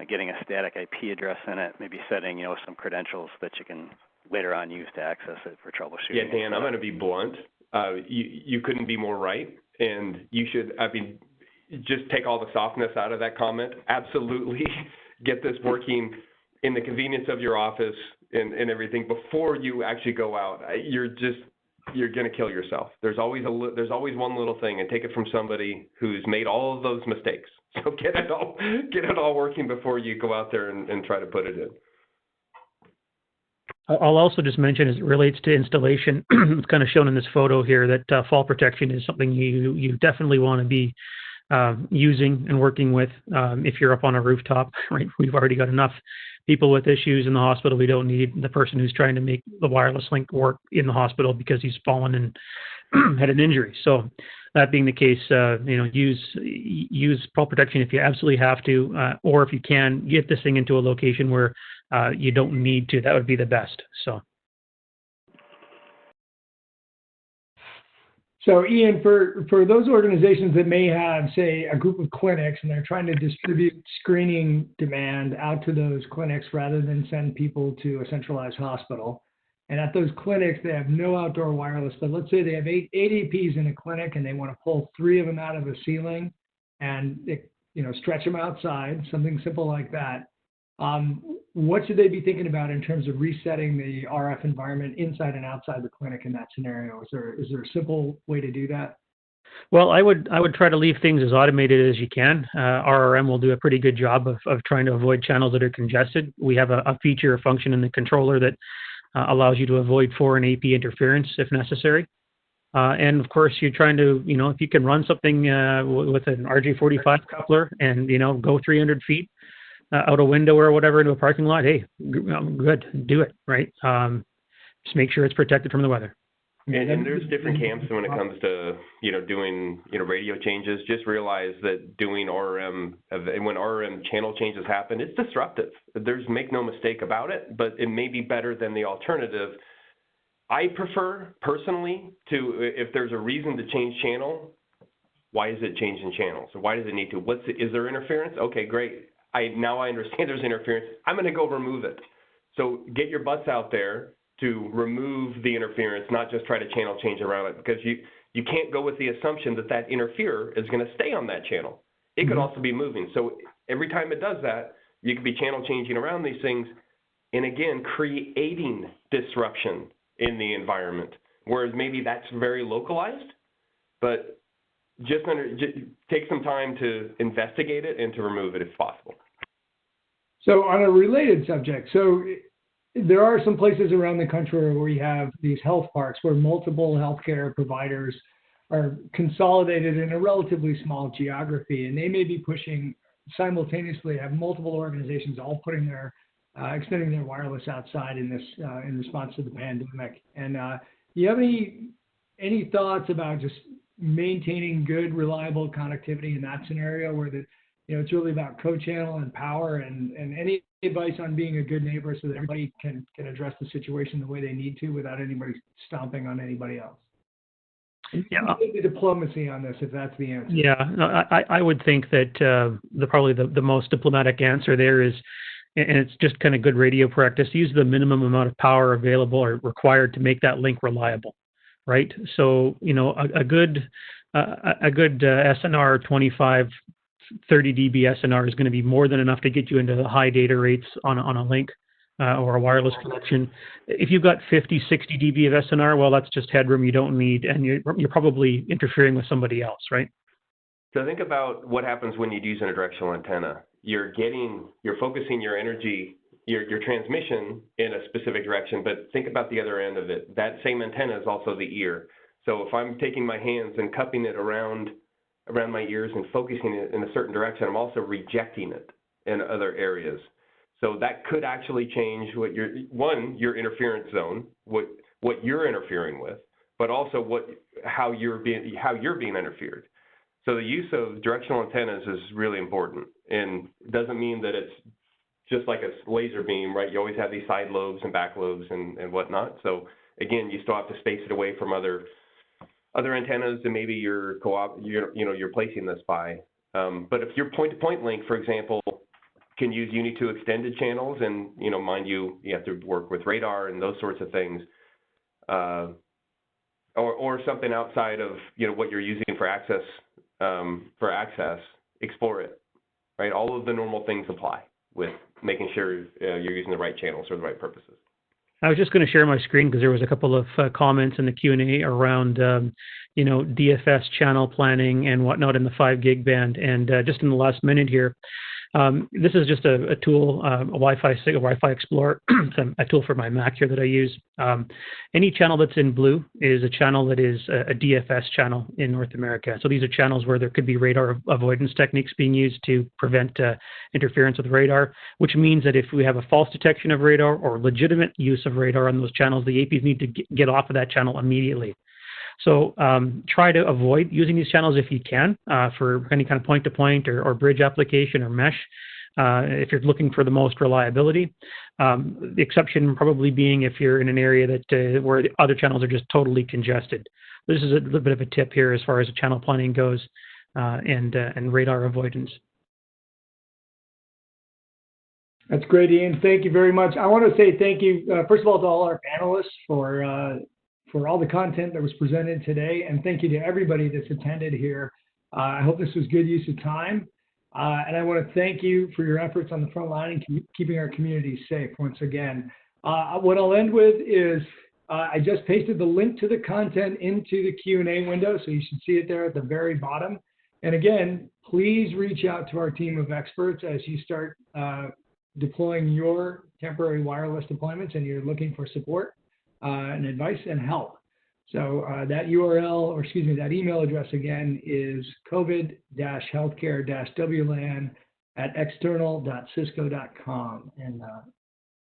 getting a static IP address in it, maybe setting, some credentials that you can later on use to access it for troubleshooting. Yeah, Dan, I'm going to be blunt. You couldn't be more right. And you should, just take all the softness out of that comment. Absolutely get this working in the convenience of your office and everything before you actually go out. You're going to kill yourself. There's always one little thing, and take it from somebody who's made all of those mistakes. So get it all working before you go out there and try to put it in. I'll also just mention, as it relates to installation, it's kind of shown in this photo here that fall protection is something you definitely want to be using and working with. If you're up on a rooftop, right, we've already got enough people with issues in the hospital. We don't need the person who's trying to make the wireless link work in the hospital because he's fallen and had an injury. So that being the case, use fall protection if you absolutely have to, or if you can, get this thing into a location where you don't need to. That would be the best. So Ian, for those organizations that may have, say, a group of clinics and they're trying to distribute screening demand out to those clinics rather than send people to a centralized hospital, and at those clinics they have no outdoor wireless, but let's say they have eight APs in a clinic and they want to pull 3 of them out of a ceiling and stretch them outside, something simple like that. What should they be thinking about in terms of resetting the RF environment inside and outside the clinic in that scenario? Is there a simple way to do that? Well, I would try to leave things as automated as you can. RRM will do a pretty good job of trying to avoid channels that are congested. We have a feature or function in the controller that allows you to avoid foreign AP interference if necessary. And of course, you're trying to, if you can run something with an RJ45 coupler and, go 300 feet out a window or whatever into a parking lot, hey, good, do it, right? Just make sure it's protected from the weather. And there's different camps when it comes to, doing, radio changes. Just realize that doing RRM, when RRM channel changes happen, it's disruptive. Make no mistake about it, but it may be better than the alternative. I prefer, personally, if there's a reason to change channel, why is it changing channel? So why does it need to? Is there interference? Okay, great. Now I understand there's interference. I'm going to go remove it. So get your butts out there to remove the interference, not just try to channel change around it, because you can't go with the assumption that interferer is going to stay on that channel. It could also be moving. So every time it does that, you could be channel changing around these things, and again, creating disruption in the environment, whereas maybe that's very localized, but just take some time to investigate it and to remove it if possible. So on a related subject, there are some places around the country where we have these health parks where multiple healthcare providers are consolidated in a relatively small geography, and they may be pushing simultaneously, have multiple organizations all putting extending their wireless outside in response to the pandemic. And do you have any thoughts about just maintaining good, reliable connectivity in that scenario where it's really about co-channel and power, and any advice on being a good neighbor so that everybody can address the situation the way they need to without anybody stomping on anybody else? Yeah, the diplomacy on this, if that's the answer. Yeah, no, I would think that probably the most diplomatic answer there is, and it's just kind of good radio practice, use the minimum amount of power available or required to make that link reliable, right? So a good SNR 25, 30 dB SNR is going to be more than enough to get you into the high data rates on a link or a wireless connection. If you've got 50, 60 dB of SNR, well, that's just headroom you don't need, and you're probably interfering with somebody else, right? So think about what happens when you use a directional antenna. You're focusing your energy, your transmission in a specific direction, but think about the other end of it. That same antenna is also the ear. So if I'm taking my hands and cupping it around my ears and focusing it in a certain direction, I'm also rejecting it in other areas. So that could actually change your interference zone, what you're interfering with, but also how you're being interfered. So the use of directional antennas is really important, and it doesn't mean that it's just like a laser beam, right? You always have these side lobes and back lobes and whatnot. So again, you still have to space it away from other antennas, and maybe you're placing this by. But if your point-to-point link, for example, can use Uni 2 extended channels, and mind you have to work with radar and those sorts of things, or something outside of what you're using for access. Explore it, right? All of the normal things apply with making sure you're using the right channels for the right purposes. I was just going to share my screen because there was a couple of comments in the Q&A around, DFS channel planning and whatnot in the 5 gig band. And just in the last minute here, This is just a tool, a Wi-Fi Explorer, a tool for my Mac here that I use. Any channel that's in blue is a channel that is a DFS channel in North America. So these are channels where there could be radar avoidance techniques being used to prevent interference with radar, which means that if we have a false detection of radar or legitimate use of radar on those channels, the APs need to get off of that channel immediately. So try to avoid using these channels if you can for any kind of point-to-point or bridge application or mesh if you're looking for the most reliability. The exception probably being if you're in an area that where the other channels are just totally congested. This is a little bit of a tip here as far as channel planning goes and radar avoidance. That's great, Ian. Thank you very much. I want to say thank you, first of all, to all our panelists for all the content that was presented today, and thank you to everybody that's attended here. I hope this was good use of time, and I want to thank you for your efforts on the front line and keeping our community safe once again. What I'll end with is I just pasted the link to the content into the Q&A window, so you should see it there at the very bottom. And again, please reach out to our team of experts as you start deploying your temporary wireless deployments and you're looking for support and advice and help. So that URL, or excuse me, that email address again is covid-healthcare-wlan@external.cisco.com. And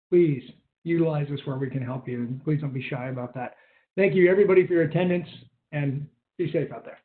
please utilize this where we can help you. And please don't be shy about that. Thank you, everybody, for your attendance, and be safe out there.